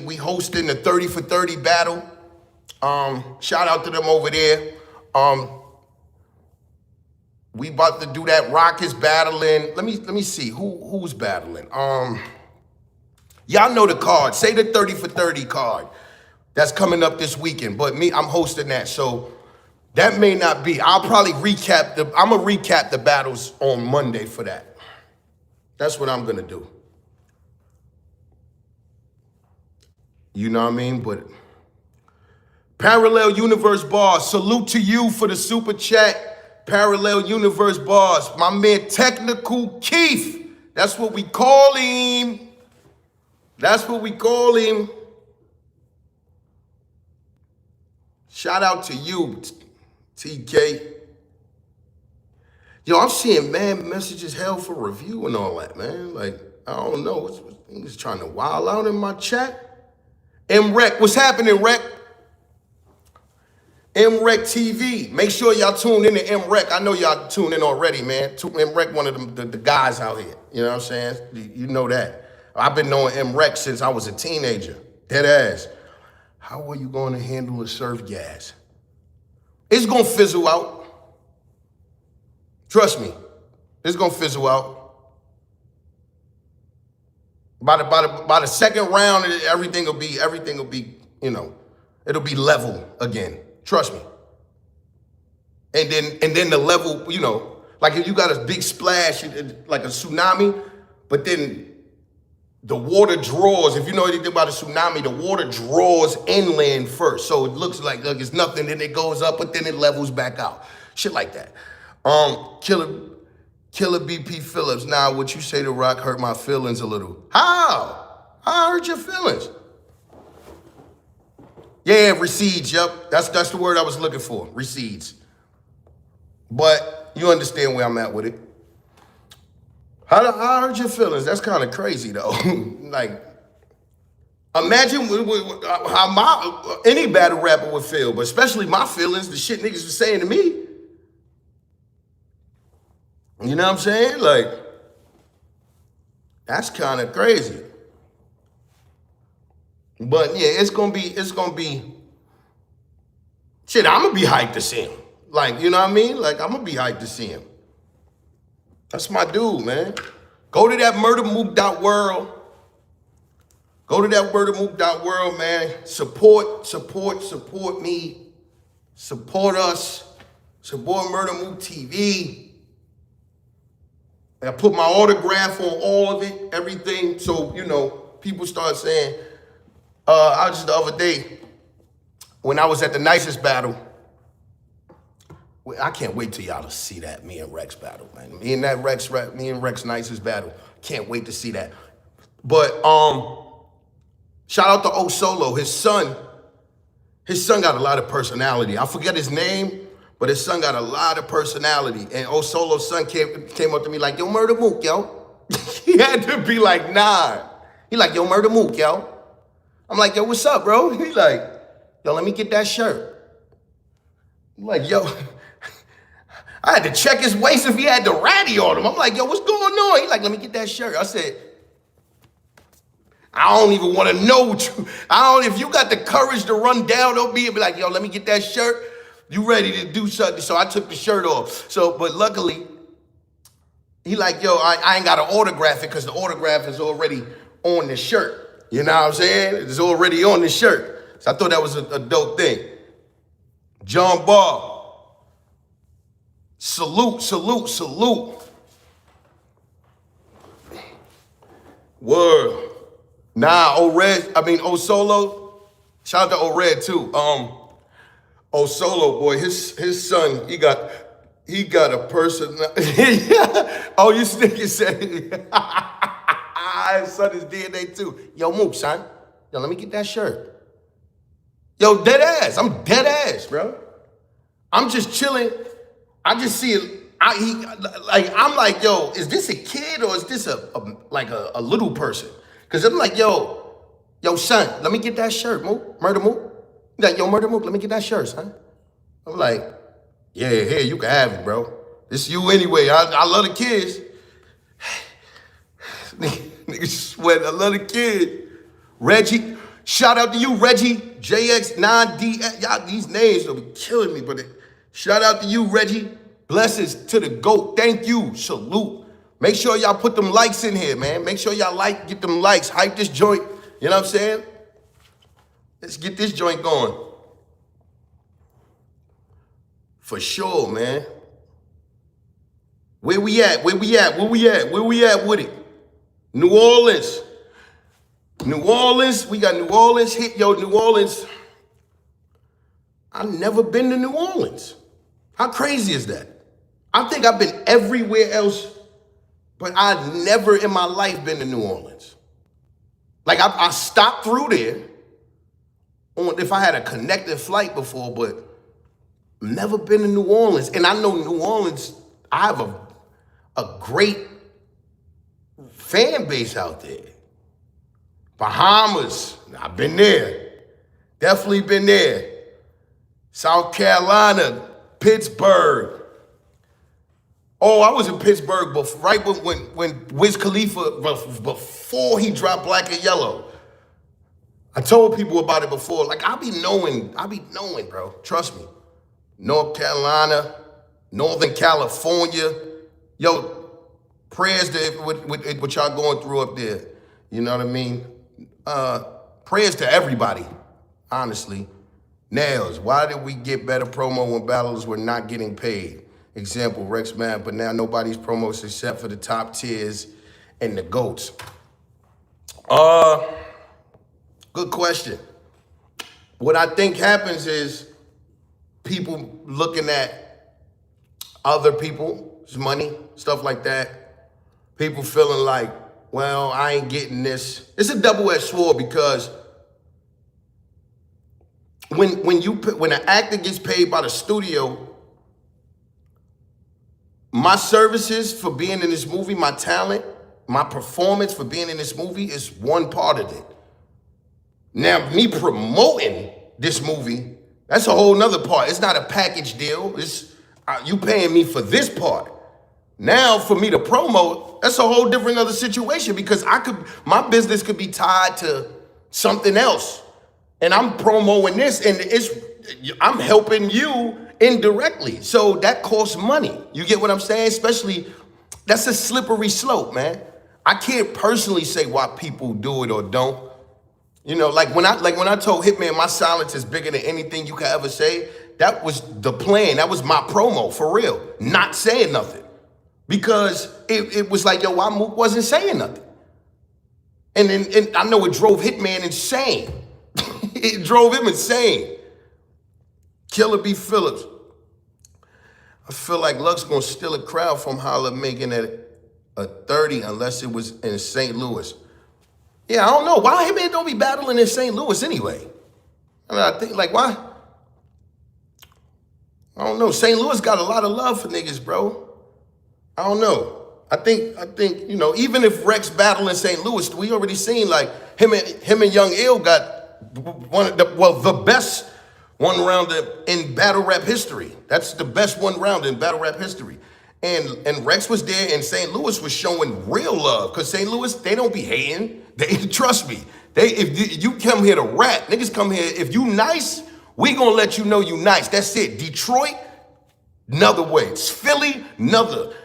we hosting the 30 for 30 battle. Shout out to them over there. We about to do that. Rock is battling. Let me see who's battling. Y'all know the card. Say the 30 for 30 card. That's coming up this weekend, but I'm hosting that, so that may not be. I'll probably I'm gonna recap the battles on Monday for that. That's what I'm gonna do. You know what I mean? But Parallel Universe Bars, salute to you for the super chat. Parallel Universe Bars, my man Technical Keith. That's what we call him. That's what we call him. Shout out to you, TK. Yo, I'm seeing mad messages hell for review and all that, man. Like, I don't know. He's trying to wild out in my chat. M-Rec, what's happening, Rec? M-Rec TV. Make sure y'all tune in to M-Rec. I know y'all tuned in already, man. M-Rec, one of the guys out here. You know what I'm saying? You know that. I've been knowing M-Rec since I was a teenager. Dead ass. How are you going to handle the surf gas? It's going to fizzle out. Trust me. It's going to fizzle out. By the second round, everything will be, you know, it'll be level again. Trust me. And then the level, you know, like if you got a big splash, like a tsunami, but then the water draws, if you know anything about a tsunami, the water draws inland first. So it looks like it's nothing, then it goes up, but then it levels back out. Shit like that. Killer BP Phillips. Now, what you say to Rock hurt my feelings a little. How? How hurt your feelings? Yeah, recedes, yep. That's the word I was looking for, recedes. But you understand where I'm at with it. How hurt your feelings? That's kind of crazy, though. Like, imagine how any battle rapper would feel, but especially my feelings, the shit niggas was saying to me. You know what I'm saying? Like, that's kind of crazy. But yeah, it's gonna be, shit, I'm gonna be hyped to see him. Like, you know what I mean? Like, I'm gonna be hyped to see him. That's my dude, man. Go to that MurdaMook.World. Go to that MurdaMook.World, man. Support me. Support us. Support Murda Mook TV. I put my autograph on all of it, everything. So, you know, people start saying, I was just the other day, when I was at the Nicest battle, I can't wait till y'all to see that, me and Rex battle, man. Me and Rex Nicest battle. Can't wait to see that. But shout out to O Solo, his son got a lot of personality. I forget his name, but his son got a lot of personality. And O Solo's son came up to me like, yo, Murda Mook, yo. He had to be like, nah. He like, yo, Murda Mook, yo. I'm like, yo, what's up, bro? He like, yo, let me get that shirt. I'm like, yo, I had to check his waist if he had the ratty on him. I'm like, yo, what's going on? He like, let me get that shirt. I said, I don't even want to know what you, if you got the courage to run down on me and be like, yo, let me get that shirt. You ready to do something? So I took the shirt off. So, but luckily, he like, yo, I ain't got to autograph it because the autograph is already on the shirt. You know what I'm saying? It's already on the shirt. So I thought that was a dope thing. John Ball. Salute, salute, salute. Word. Nah, O-Solo. Shout out to O-Red too. O-Solo boy, his son, he got a person. Oh, you niggas said his son is DNA too. Yo, Mook, son. Yo, let me get that shirt. Yo, dead ass. I'm dead ass, bro. I'm just chilling. I just see it. I'm like, yo, is this a kid or is this a little person? Cause I'm like, yo, son, let me get that shirt, Mook. Murda Mook. He's like, yo, Murda Mook, let me get that shirt, son. I'm like, yeah, here, you can have it, bro. This you anyway. I love the kids. Niggas sweat. I love the kids. Reggie, shout out to you, Reggie. JX9D. Y'all, these names will be killing me, but shout out to you, Reggie. Blessings to the GOAT. Thank you. Salute. Make sure y'all put them likes in here, man. Make sure y'all get them likes. Hype this joint. You know what I'm saying? Let's get this joint going. For sure, man. Where we at? Where we at with it? New Orleans. We got New Orleans hit. Yo, New Orleans. I've never been to New Orleans. How crazy is that? I think I've been everywhere else, but I've never in my life been to New Orleans. Like I stopped through there if I had a connected flight before, but never been to New Orleans. And I know New Orleans, I have a great fan base out there. Bahamas, I've been there. Definitely been there. South Carolina, Pittsburgh. Oh, I was in Pittsburgh right when Wiz Khalifa, before he dropped Black and Yellow. I told people about it before. Like, I be knowing, bro. Trust me. North Carolina, Northern California. Yo, prayers to what y'all going through up there. You know what I mean? Prayers to everybody, honestly. Nails, why did we get better promo when battlers were not getting paid? Example, Rex Man, but now nobody's promos except for the top tiers and the GOATs. Good question. What I think happens is people looking at other people's money, stuff like that. People feeling like, well, I ain't getting this. It's a double-edged sword because when an actor gets paid by the studio, my services for being in this movie, my talent, my performance for being in this movie is one part of it. Now, me promoting this movie, that's a whole nother part. It's not a package deal. It's you paying me for this part. Now, for me to promote, that's a whole different other situation because my business could be tied to something else. And I'm promoting this, and I'm helping you indirectly. So that costs money. You get what I'm saying? Especially, that's a slippery slope, man. I can't personally say why people do it or don't. You know, like when I told Hitman my silence is bigger than anything you could ever say, that was the plan. That was my promo, for real. Not saying nothing. Because it was like, yo, why Mook wasn't saying nothing? And I know it drove Hitman insane. It drove him insane. Killer B. Phillips. I feel like Lux gonna steal a crowd from Holla making it a 30 unless it was in St. Louis. Yeah, I don't know. Why Hitman don't be battling in St. Louis anyway? I mean, I think, like, why? I don't know. St. Louis got a lot of love for niggas, bro. I don't know. I think, you know, even if Rex battled in St. Louis, we already seen, like, him and Young Ill got one of the one rounder in battle rap history. That's the best one rounder in battle rap history. And Rex was there, and St. Louis was showing real love, because St. Louis, they don't be hating. They trust me. If you come here to rap, niggas come here, if you nice, we gonna let you know you nice. That's it. Detroit, another way. It's Philly, another.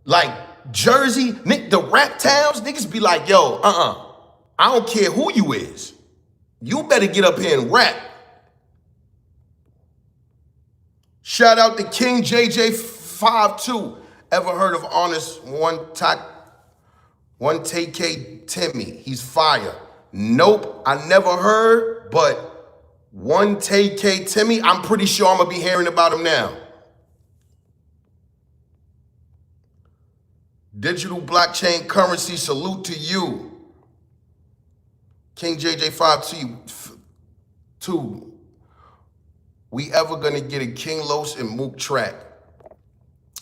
Like Jersey, the rap towns, niggas be like, yo, I don't care who you is. You better get up here and rap. Shout out to King JJ52. Ever heard of Honest One Take Timmy? He's fire. Nope, I never heard, but One Take Timmy, I'm pretty sure I'm gonna be hearing about him now. Digital blockchain currency, salute to you. King JJ52. We ever gonna get a King Los and Mook track?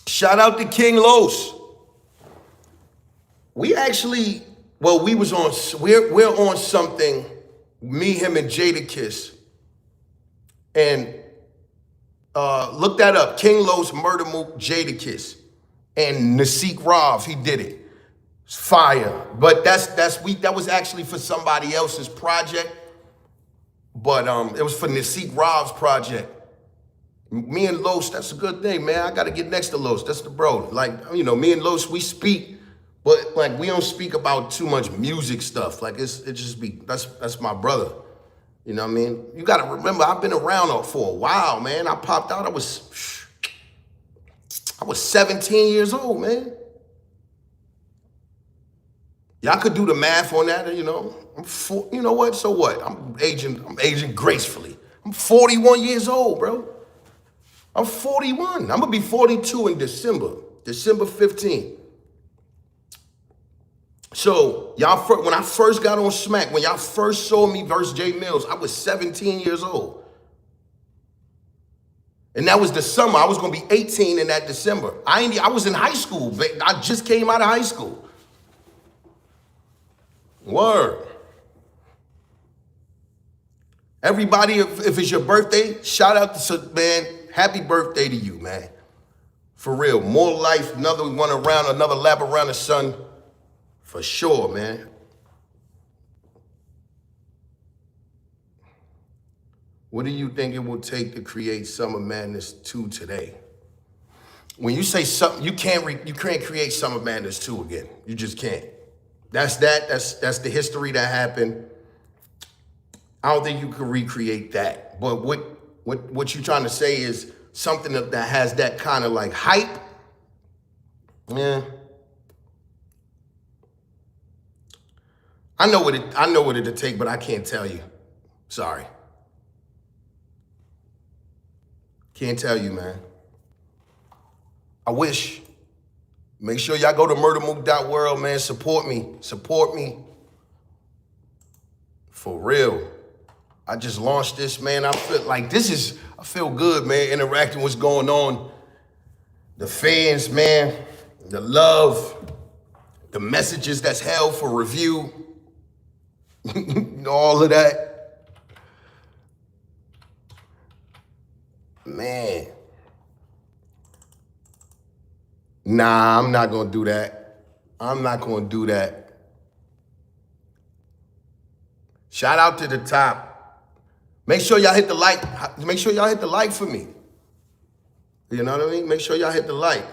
Shout out to King Los. We actually, well, we're on something, me, him, and Jadakiss. And look that up. King Los, Murda Mook, Jadakiss. And Nasik Rav, he did it. It's fire. But that was actually for somebody else's project. But it was for Nasik Rav's project. Me and Los, that's a good thing, man. I gotta get next to Los. That's the bro. Like, you know, me and Los, we speak, but like we don't speak about too much music stuff. Like that's my brother. You know what I mean? You gotta remember, I've been around for a while, man. I popped out, I was 17 years old, man. Y'all could do the math on that, you know. You know what? So what? I'm aging gracefully. I'm 41 years old, bro. I'm 41. I'm gonna be 42 in December 15th. So y'all, when I first got on Smack, when y'all first saw me versus Jay Mills, I was 17 years old. And that was the summer. I was gonna be 18 in that December. I was in high school. I just came out of high school. Word. Everybody, if it's your birthday, shout out to, man, happy birthday to you, man. For real. More life, another lap around the sun. For sure, man. What do you think it will take to create Summer Madness 2 today? When you say something, you can't create Summer Madness 2 again. You just can't. That's the history that happened. I don't think you can recreate that. But what you're trying to say is something that has that kind of like hype. Yeah. I know what it'll take, but I can't tell you. Sorry. Can't tell you, man. I wish. Make sure y'all go to MurdaMook.World, man. Support me. Support me. For real. I just launched this, man. I feel like I feel good, man, interacting with what's going on. The fans, man, the love, the messages that's held for review, all of that. Man. Nah, I'm not gonna do that. I'm not gonna do that. Shout out to the top. Make sure y'all hit the like. Make sure y'all hit the like for me. You know what I mean? Make sure y'all hit the like.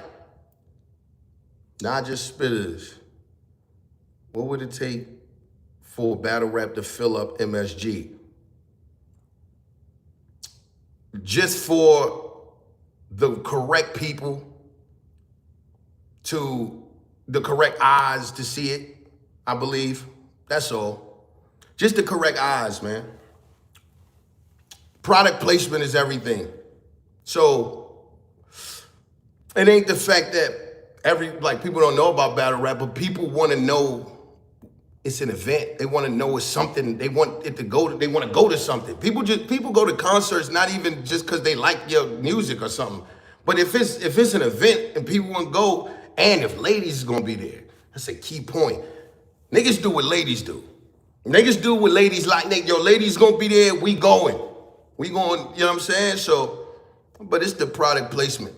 Not just spitters. What would it take for battle rap to fill up MSG? Just for the correct people, to the correct eyes to see it, I believe. That's all. Just the correct eyes, man. Product placement is everything. So it ain't the fact that people don't know about battle rap, but people want to know it's an event. They want to know it's something. They want it to go to. They want to go to something. People go to concerts not even just because they like your music or something, but if it's an event and people want to go, and if ladies is gonna be there, that's a key point. Niggas do what ladies do. Niggas do what ladies like. Your ladies gonna be there. We going. We going, you know what I'm saying? So, but it's the product placement.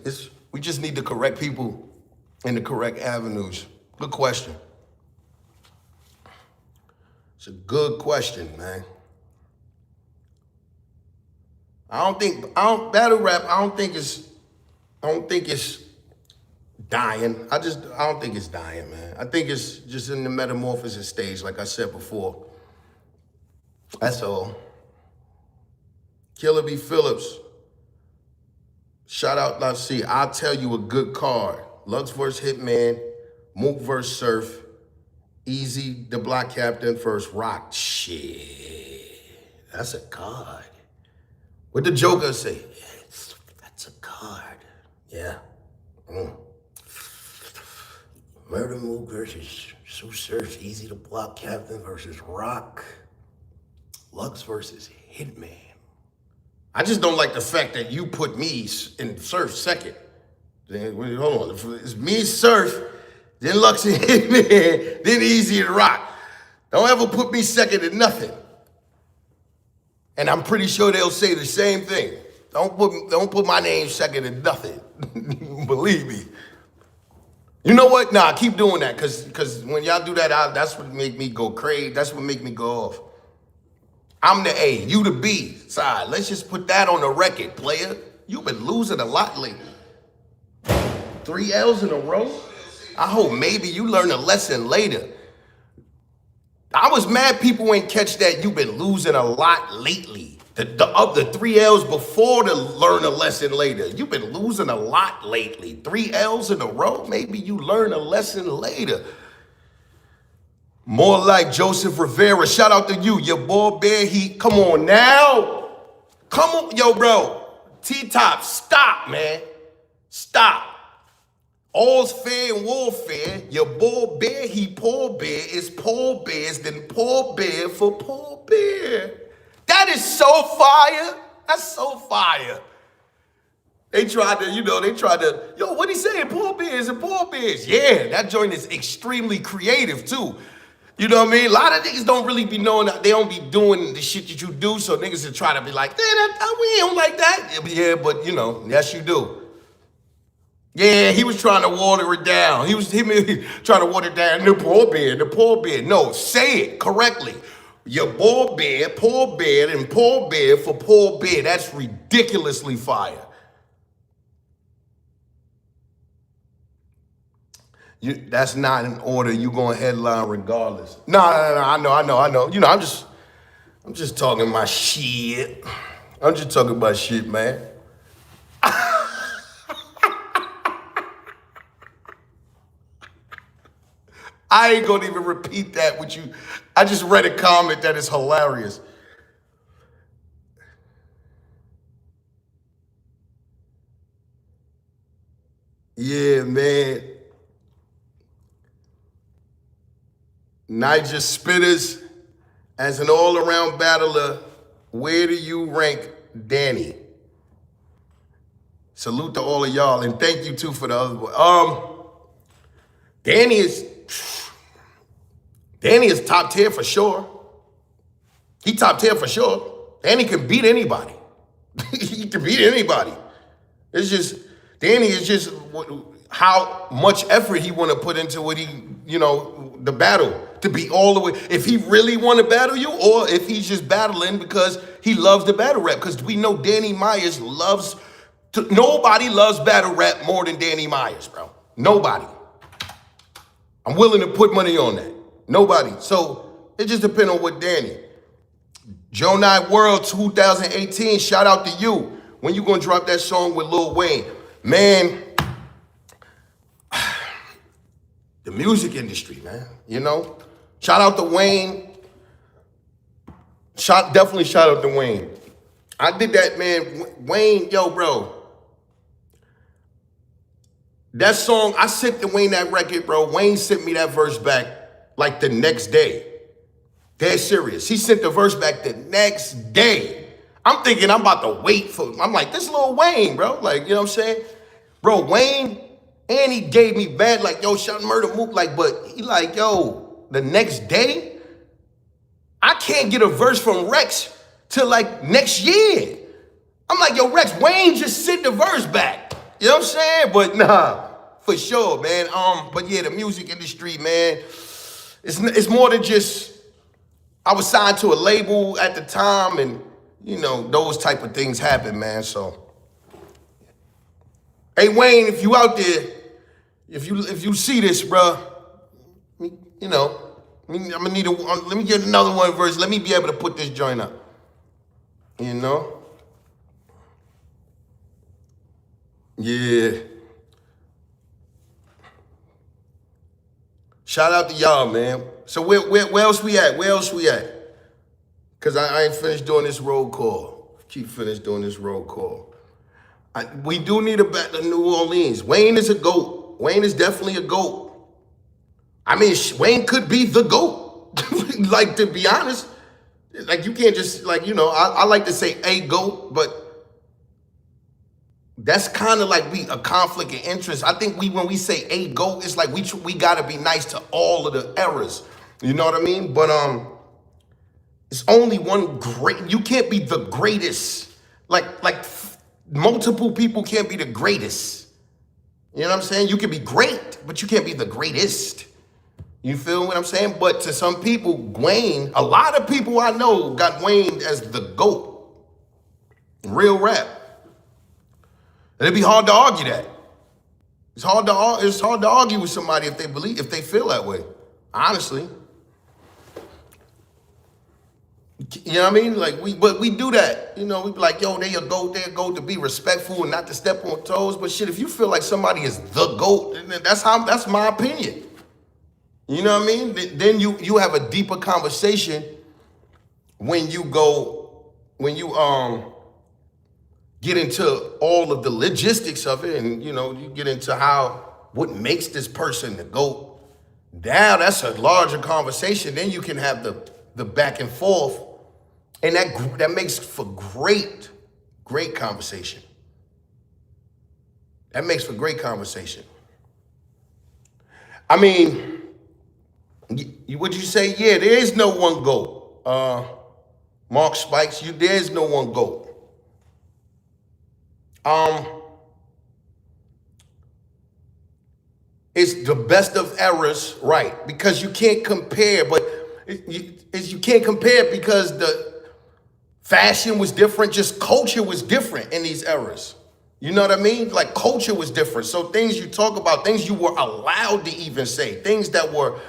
We just need to correct people in the correct avenues. Good question. It's a good question, man. Battle rap, I don't think it's dying. I don't think it's dying, man. I think it's just in the metamorphosis stage, like I said before. That's all. Killer B. Phillips. Shout out, let's see. I'll tell you a good card. Lux vs. Hitman, Mook vs. Surf, Easy, the Block Captain vs. Rock. Shit, that's a card. What the Joker say? That's a card. Yeah. Murda Mook versus Surf, Easy, the Block Captain versus Rock. Lux versus Hitman. I just don't like the fact that you put me in Surf second. Hold on, it's me, Surf, then Lux and Hitman, then Easy and Rock. Don't ever put me second to nothing. And I'm pretty sure they'll say the same thing. Don't put my name second to nothing. Believe me. You know what? Nah, keep doing that, cause when y'all do that, that's what make me go crazy. That's what make me go off. I'm the A, you the B side. Let's just put that on the record, player. You've been losing a lot lately. 3 L's in a row? I hope maybe you learn a lesson later. I was mad people ain't catch that you've been losing a lot lately. Of the 3 L's before to learn a lesson later. You've been losing a lot lately. 3 L's in a row? Maybe you learn a lesson later. More like Joseph Rivera. Shout out to you, your boy Bear Heat. Come on now. Come on, yo, bro. T-Top, stop, man. Stop. All's fair in warfare. Your boy Bear Heat, Paul Bear, is Paul Bears, then Paul Bear for Paul Bear. That is so fire. That's so fire. They tried to, yo, what he saying? Paul Bears and Paul Bears. Yeah, that joint is extremely creative, too. You know what I mean? A lot of niggas don't really be knowing that they don't be doing the shit that you do, so niggas will try to be like, we don't like that. Yeah, but yes you do. Yeah, he was trying to water it down. He was trying to water it down. The poor bear. No, say it correctly. Your boy Bear, Paul Bear, and Paul Bear for Paul Bear. That's ridiculously fire. That's not in order. You going headline regardless. No, I know. I'm just talking my shit. I'm just talking about shit, man. I ain't gonna even repeat that with you. I just read a comment that is hilarious. Yeah, man. Niger Spitters, as an all-around battler, where do you rank Danny? Salute to all of y'all, and thank you too for the other one. Danny is top tier for sure. He top tier for sure. Danny can beat anybody. He can beat anybody. It's just, Danny is just how much effort he want to put into what the battle to be all the way. If he really want to battle you, or if he's just battling because he loves the battle rap. Because we know Danny Myers nobody loves battle rap more than Danny Myers, bro. Nobody. I'm willing to put money on that. Nobody. So it just depends on what Danny. Joe Knight World 2018, shout out to you. When you gonna drop that song with Lil Wayne? Man, the music industry, man, Shout out to Wayne. Definitely shout out to Wayne. I did that, man. Wayne, yo, bro. That song, I sent to Wayne that record, bro. Wayne sent me that verse back like the next day. Dead serious. He sent the verse back the next day. I'm thinking I'm about to wait I'm like, this Lil Wayne, bro. Like, you know what I'm saying? Bro, Wayne, and he gave me bad, like, yo, shout Murda Mook, like, but he like, yo, the next day, I can't get a verse from Rex till like next year. I'm like, yo, Rex, Wayne just sent the verse back. You know what I'm saying? But nah, for sure, man. But yeah, the music industry, man, it's more than just, I was signed to a label at the time, and you know, those type of things happen, man. So, hey Wayne, if you out there, if you see this, bro, you know, I'm gonna need let me get another one verse. Let me be able to put this joint up. You know? Yeah. Shout out to y'all, man. So where else we at? Where else we at? Cause I ain't finished doing this roll call. Keep finished doing this roll call. We do need a back to New Orleans. Wayne is a GOAT. Wayne is definitely a GOAT. I mean, Wayne could be the GOAT. Like, to be honest, like you can't just, like, you know, I like to say a GOAT, but that's kind of like a conflict of interest. I think when we say a GOAT, it's like we gotta be nice to all of the eras. You know what I mean? But it's only one great. You can't be the greatest. Like multiple people can't be the greatest. You know what I'm saying? You can be great, but you can't be the greatest. You feel what I'm saying? But to some people, Wayne, a lot of people I know got Wayne as the GOAT. Real rap. And it'd be hard to argue that. It's hard to argue with somebody if they feel that way. Honestly. You know what I mean? Like we do that. You know, we be like, yo, they a GOAT to be respectful and not to step on toes. But shit, if you feel like somebody is the GOAT, that's my opinion. You know what I mean? Then you have a deeper conversation when you get into all of the logistics of it, and you know, you get into what makes this person the GOAT. Now that's a larger conversation. Then you can have the back and forth, and that makes for great conversation. That makes for great conversation. I mean, would you say, yeah, there is no one GOAT? Mark Spikes, there is no one GOAT. It's the best of eras, right? Because you can't compare, but you can't compare because the fashion was different, just culture was different in these eras. You know what I mean? Like culture was different. So things you talk about, things you were allowed to even say, things that were,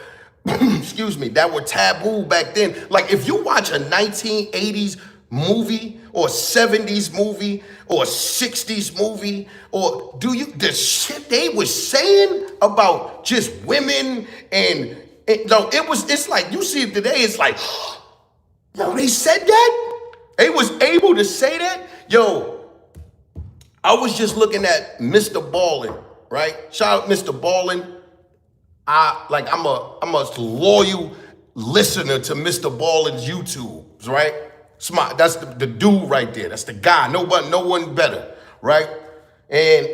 excuse me, that were taboo back then. Like if you watch a 1980s movie or 70s movie or 60s movie, or the shit they were saying about just women and it's like, you see it today, it's like, yo, they said that? They was able to say that? Yo, I was just looking at Mr. Ballin, right? Shout out Mr. Ballin. I'm a loyal listener to Mr. Ballin's YouTubes, right? Smart, that's the dude right there. That's the guy. No one better, right? And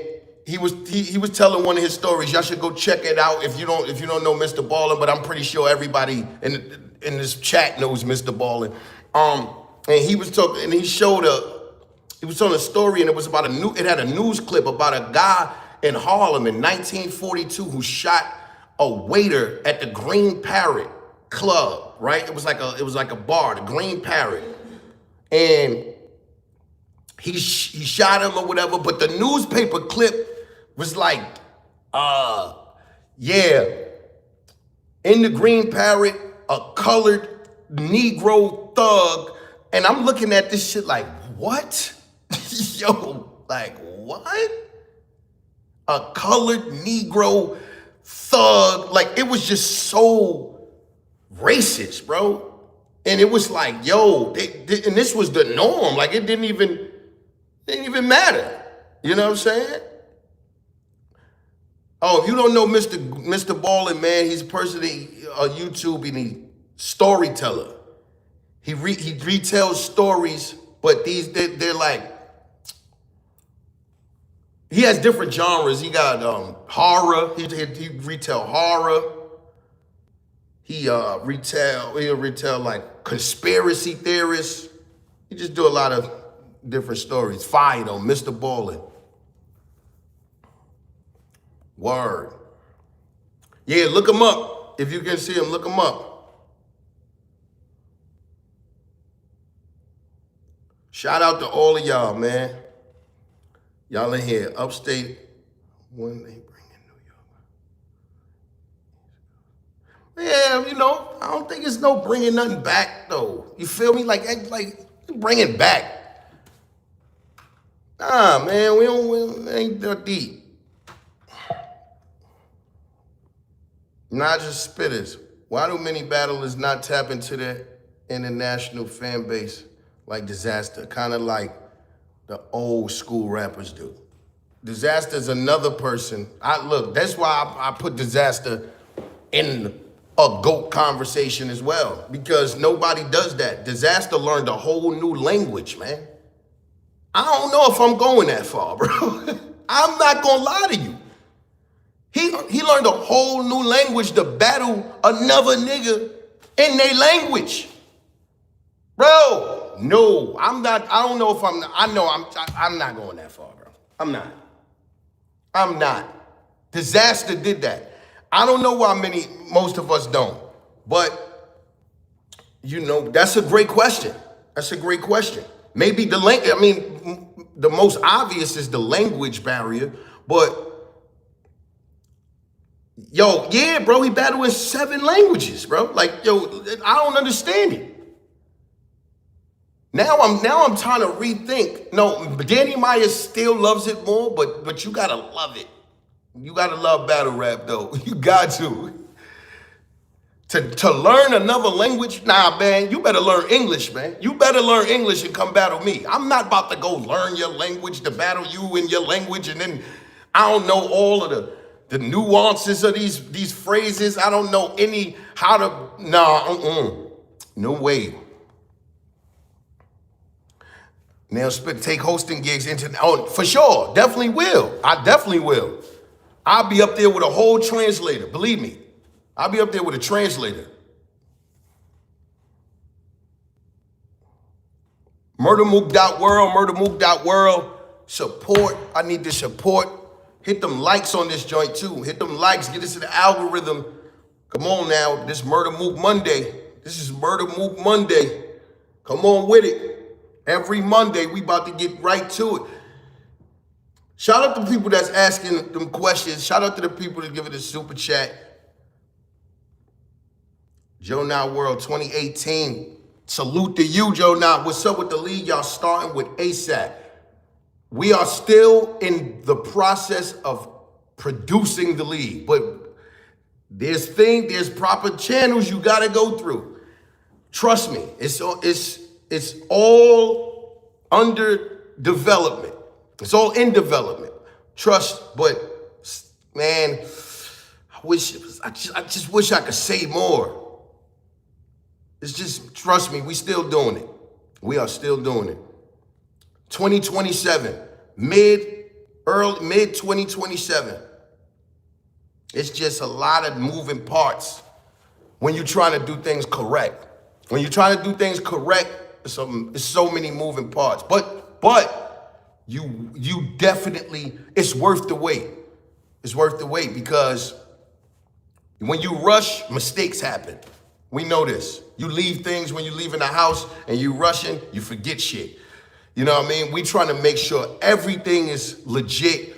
he was telling one of his stories. Y'all should go check it out if you don't know Mr. Ballin, but I'm pretty sure everybody in this chat knows Mr. Ballin. And he was talking, and he was telling a story, and it was about it had a news clip about a guy in Harlem in 1942 who shot a waiter at the Green Parrot Club, right? It was like a bar, the Green Parrot. And he shot him or whatever, but the newspaper clip was like, yeah, in the Green Parrot, a colored Negro thug. And I'm looking at this shit like, what? Yo, like, what? A colored Negro thug. Like, it was just so racist, bro. And it was like, yo, and this was the norm. Like, it didn't even matter. You know what I'm saying? Oh, if you don't know Mr. Ballin, man, he's a person on YouTube, and he's storyteller. He retells stories, but they're like, he has different genres. He got horror. He retell horror. He'll retell like conspiracy theorists. He just do a lot of different stories. Fire though, Mr. Ballin'. Word. Yeah, look him up. If you can see him, look him up. Shout out to all of y'all, man. Y'all in here, upstate. When they bring in New York. Yeah, you know, I don't think it's no bringing nothing back, though. You feel me? Like bring it back. Nah, man, we ain't that deep. Not just spitters. Why do many battlers not tap into their international fan base like Disaster? Kind of like the old school rappers do. Disaster's another person. Look, that's why I put Disaster in a GOAT conversation as well, because nobody does that. Disaster learned a whole new language, man. I don't know if I'm going that far, bro. I'm not gonna lie to you. He learned a whole new language to battle another nigga in their language. Bro, no, I'm not, I don't know if I'm not going that far, bro. I'm not. Disaster did that. I don't know why most of us don't, but you know, that's a great question. Maybe the most obvious is the language barrier, but yo, yeah, bro, he battled in 7 languages, bro. Like, yo, I don't understand it. Now I'm trying to rethink. No, Danny Myers still loves it more, but you gotta love it. You gotta love battle rap though. You got to. To learn another language, nah, man, you better learn English, man. You better learn English and come battle me. I'm not about to go learn your language to battle you in your language, and then I don't know all of the nuances of these phrases. I don't know no way. Now take hosting gigs for sure, definitely will. I definitely will. I'll be up there with a whole translator, believe me. I'll be up there with a translator. MurdaMook.World, MurdaMook.World. Support, I need the support. Hit them likes on this joint too. Hit them likes, get us to the algorithm. Come on now, this Murda Mook Monday. This is Murda Mook Monday. Come on with it. Every Monday, we about to get right to it. Shout out to people that's asking them questions. Shout out to the people that give it a super chat. Joe Now World 2018. Salute to you, Joe Now. What's up with the league? Y'all starting with ASAP. We are still in the process of producing the league, but there's proper channels you gotta go through. Trust me, it's all under development. It's all in development. Trust, but man, I just wish I could say more. It's just, trust me, we still doing it. We are still doing it. 2027, mid 2027. It's just a lot of moving parts when you're trying to do things correct. When you're trying to do things correct, it's so many moving parts. But you definitely, it's worth the wait. It's worth the wait because when you rush, mistakes happen. We know this. You leave things when you leave in the house and you rushing, you forget shit. You know what I mean? We trying to make sure everything is legit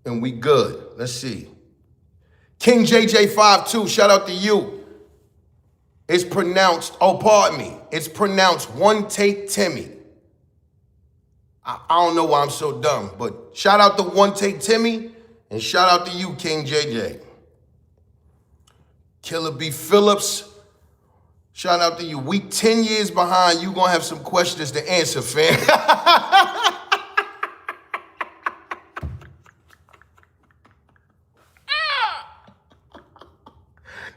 and we good. Let's see. King JJ52, shout out to you. It's pronounced, pardon me. It's pronounced One Take Timmy. I don't know why I'm so dumb, but shout out to One Take Timmy and shout out to you, King JJ. Killer B. Phillips, shout out to you. We 10 years behind, you gonna have some questions to answer, fam.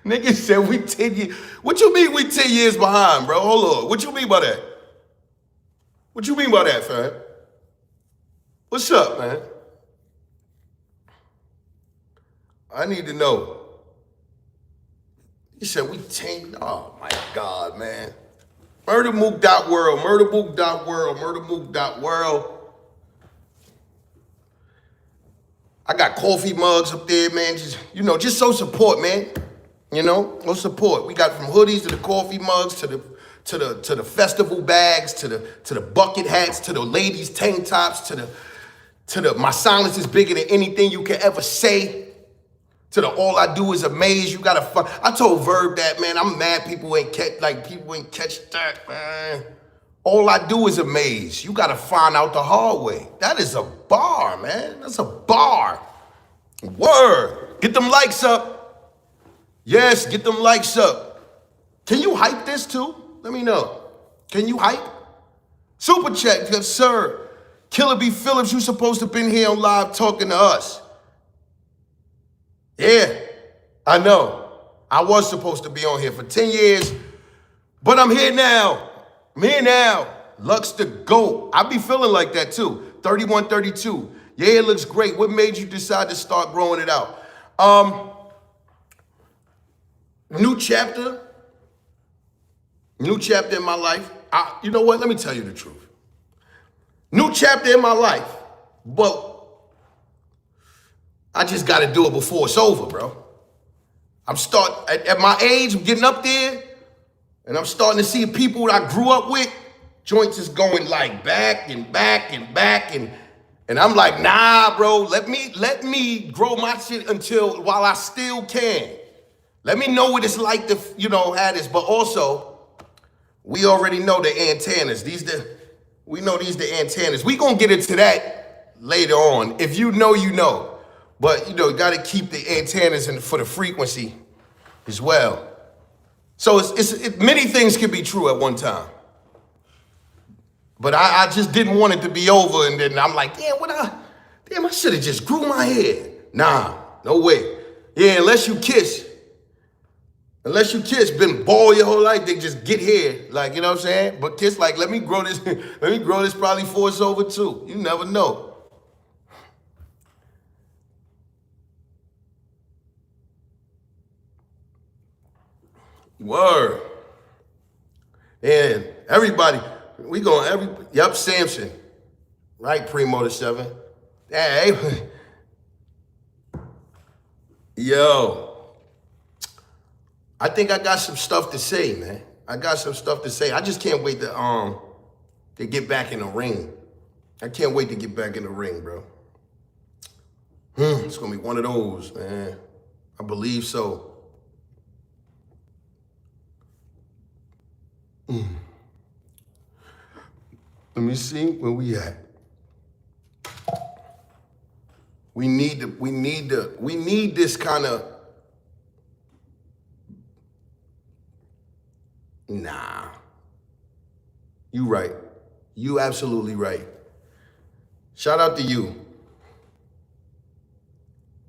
Nigga said we 10 years. What you mean we 10 years behind, bro? Hold on. What you mean by that? What you mean by that, fam? What's up, man? I need to know. He said we 10, oh my God, man. MurdaMook.World, MurdaMook.World, MurdaMook.World. I got coffee mugs up there, man. Just show support, man. No support. We got from hoodies to the coffee mugs to the festival bags to the bucket hats to the ladies' tank tops to the my silence is bigger than anything you can ever say. To the all I do is amaze. You gotta fuck. I told Verb that, man. I'm mad people ain't catch that, man. All I do is amaze. You gotta find out the hard way. That is a bar, man. That's a bar. Word. Get them likes up. Yes, get them likes up. Can you hype this too? Let me know. Can you hype? Super chat, yes, sir. Killer B. Phillips, you supposed to been here on live talking to us. Yeah, I know. I was supposed to be on here for 10 years, but I'm here now. I'm here now. Lux the GOAT. I be feeling like that too. 3132. Yeah, it looks great. What made you decide to start growing it out? New chapter. New chapter in my life. You know what? Let me tell you the truth. New chapter in my life, but I just got to do it before it's over, bro. At my age, I'm getting up there, and I'm starting to see people that I grew up with. Joints is going like back and back and back, and I'm like, nah, bro. Let me grow my shit while I still can. Let me know what it's like to, have this. But also, we already know the antennas. We know these the antennas. We gonna get into that later on. If you know, you know. But, you got to keep the antennas for the frequency as well. So many things can be true at one time. But I just didn't want it to be over. And then I'm like, I should have just grew my hair. Nah, no way. Yeah, unless you kiss, been bald your whole life, they just get hair. Like, you know what I'm saying? But kiss, like, let me grow this probably before it's over too. You never know. Word. And everybody, Samson. Right, Primo the 7. Hey. Yo. I think I got some stuff to say, man. I just can't wait to get back in the ring. I can't wait to get back in the ring, bro. It's gonna be one of those, man. I believe so. Let me see where we at. We need this kind of. Nah. You right. You absolutely right. Shout out to you.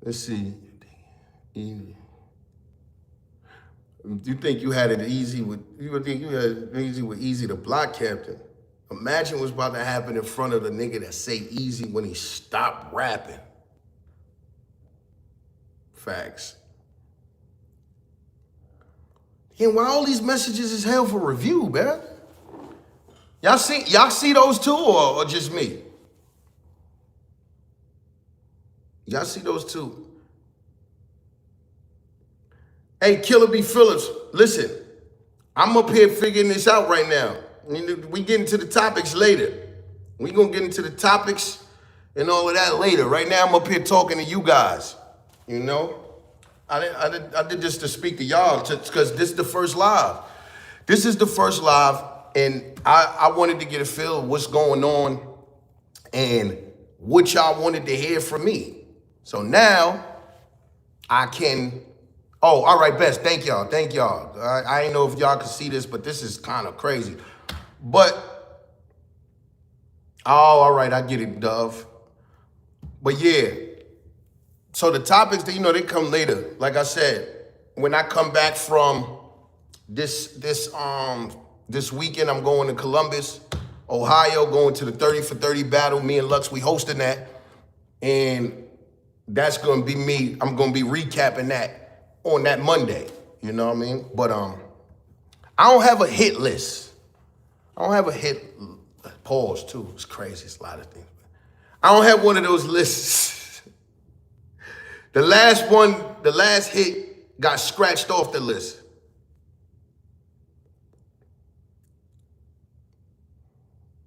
Let's see. You think you had it easy with Easy the block captain. Imagine what's about to happen in front of the nigga that say Easy when he stopped rapping. Facts. And why all these messages is held for review, man? Y'all see those too, or just me? Y'all see those too? Hey, Killer B. Phillips, listen, I'm up here figuring this out right now. We get into the topics later. We gonna get into the topics and all of that later. Right now, I'm up here talking to you guys, I did this to speak to y'all because this is the first live. This is the first live, and I wanted to get a feel of what's going on and what y'all wanted to hear from me. So now I can... Oh, all right, best. Thank y'all. I ain't know if y'all can see this, but this is kind of crazy. But, all right, I get it, Dove. But yeah, so the topics, they come later. Like I said, when I come back from this weekend, I'm going to Columbus, Ohio, going to the 30 for 30 battle. Me and Lux, we hosting that. And that's going to be me. I'm going to be recapping that on that Monday, you know what I mean? But I don't have a hit list. I don't have a hit. Pause too. It's crazy. It's a lot of things. I don't have one of those lists. The last hit got scratched off the list.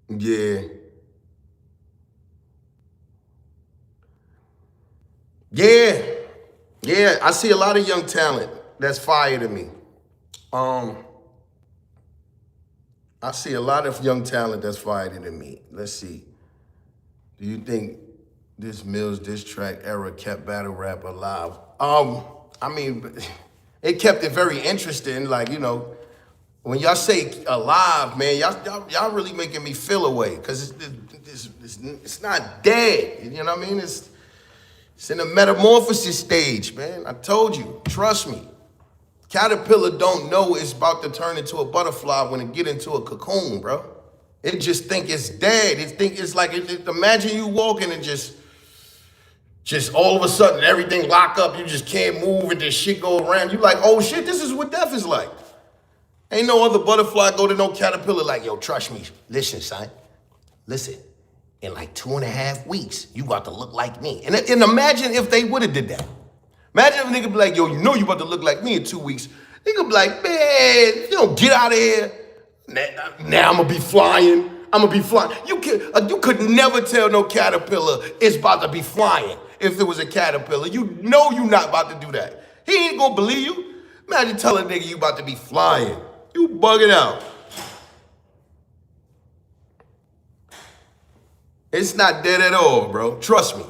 Yeah. Yeah, I see a lot of young talent that's fire to me. I see a lot of young talent that's fire to me. Let's see. Do you think this Mills diss track era kept battle rap alive? I mean, it kept it very interesting. Like, you know, when y'all say alive, man, y'all really making me feel away, because it's not dead. You know what I mean? It's in a metamorphosis stage, man. I told you, trust me. Caterpillar don't know it's about to turn into a butterfly when it get into a cocoon, bro. It just think it's dead. It think it's like, imagine you walking and just all of a sudden everything lock up, you just can't move and this shit go around. You like, oh shit, this is what death is like. Ain't no other butterfly go to no caterpillar like, yo, trust me. Listen, son. Listen. In like 2.5 weeks, you about to look like me. And imagine if they would have did that. Imagine if a nigga be like, yo, you know you about to look like me in 2 weeks. Nigga be like, man, you don't get out of here. Now I'm gonna be flying. You could never tell no caterpillar it's about to be flying if it was a caterpillar. You know you not about to do that. He ain't gonna believe you. Imagine telling a nigga you about to be flying. You bugging out. It's not dead at all, bro. Trust me.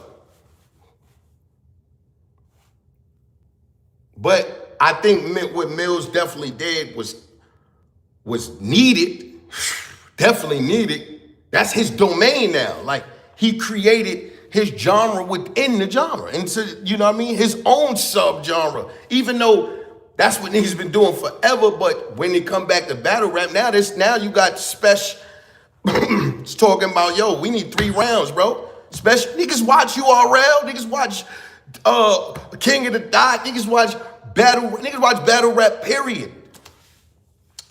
But I think what Mills definitely did was needed. Definitely needed. That's his domain now. Like, he created his genre within the genre. And so, you know what I mean? His own sub-genre. Even though that's what niggas been doing forever, but when they come back to battle rap, now you got Special. It's talking about, yo, we need 3 rounds, bro. Special niggas watch URL, niggas watch King of the Dot, niggas watch battle rap, period.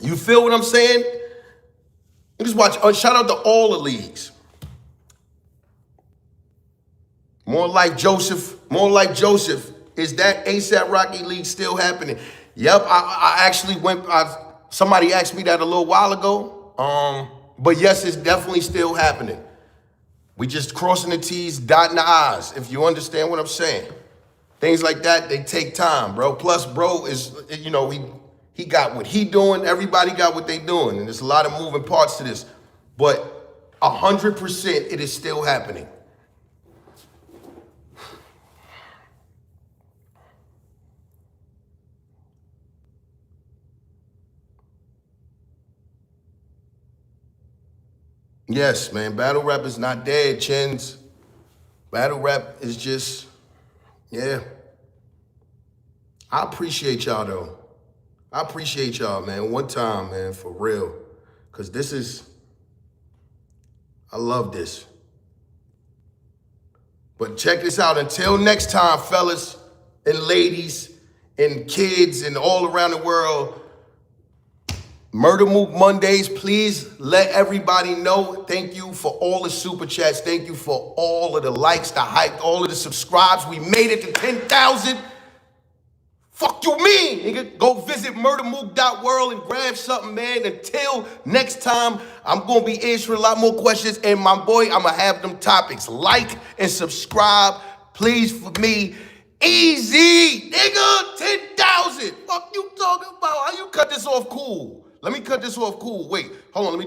You feel what I'm saying? Niggas watch, shout out to all the leagues. More like Joseph. Is that ASAP Rocky League still happening? Yep, I actually somebody asked me that a little while ago. But yes, it's definitely still happening. We just crossing the T's, dotting the I's, if you understand what I'm saying. Things like that, they take time, bro. Plus, bro is, you know, he got what he doing. Everybody got what they doing. And there's a lot of moving parts to this. But 100% it is still happening. Yes, man, battle rap is not dead, Chins. Battle rap is just, yeah. I appreciate y'all, though. I appreciate y'all, man, one time, man, for real. Because I love this. But check this out. Until next time, fellas and ladies and kids and all around the world, Murda Mook Mondays, please let everybody know. Thank you for all the super chats. Thank you for all of the likes, the hype, all of the subscribes. We made it to 10,000. Fuck you mean, nigga. Go visit MurdaMook.World and grab something, man. Until next time, I'm going to be answering a lot more questions. And my boy, I'm going to have them topics. Like and subscribe, please, for me. Easy, nigga. 10,000. Fuck you talking about? How you cut this off cool? Let me cut this off cool. Wait, hold on. Let me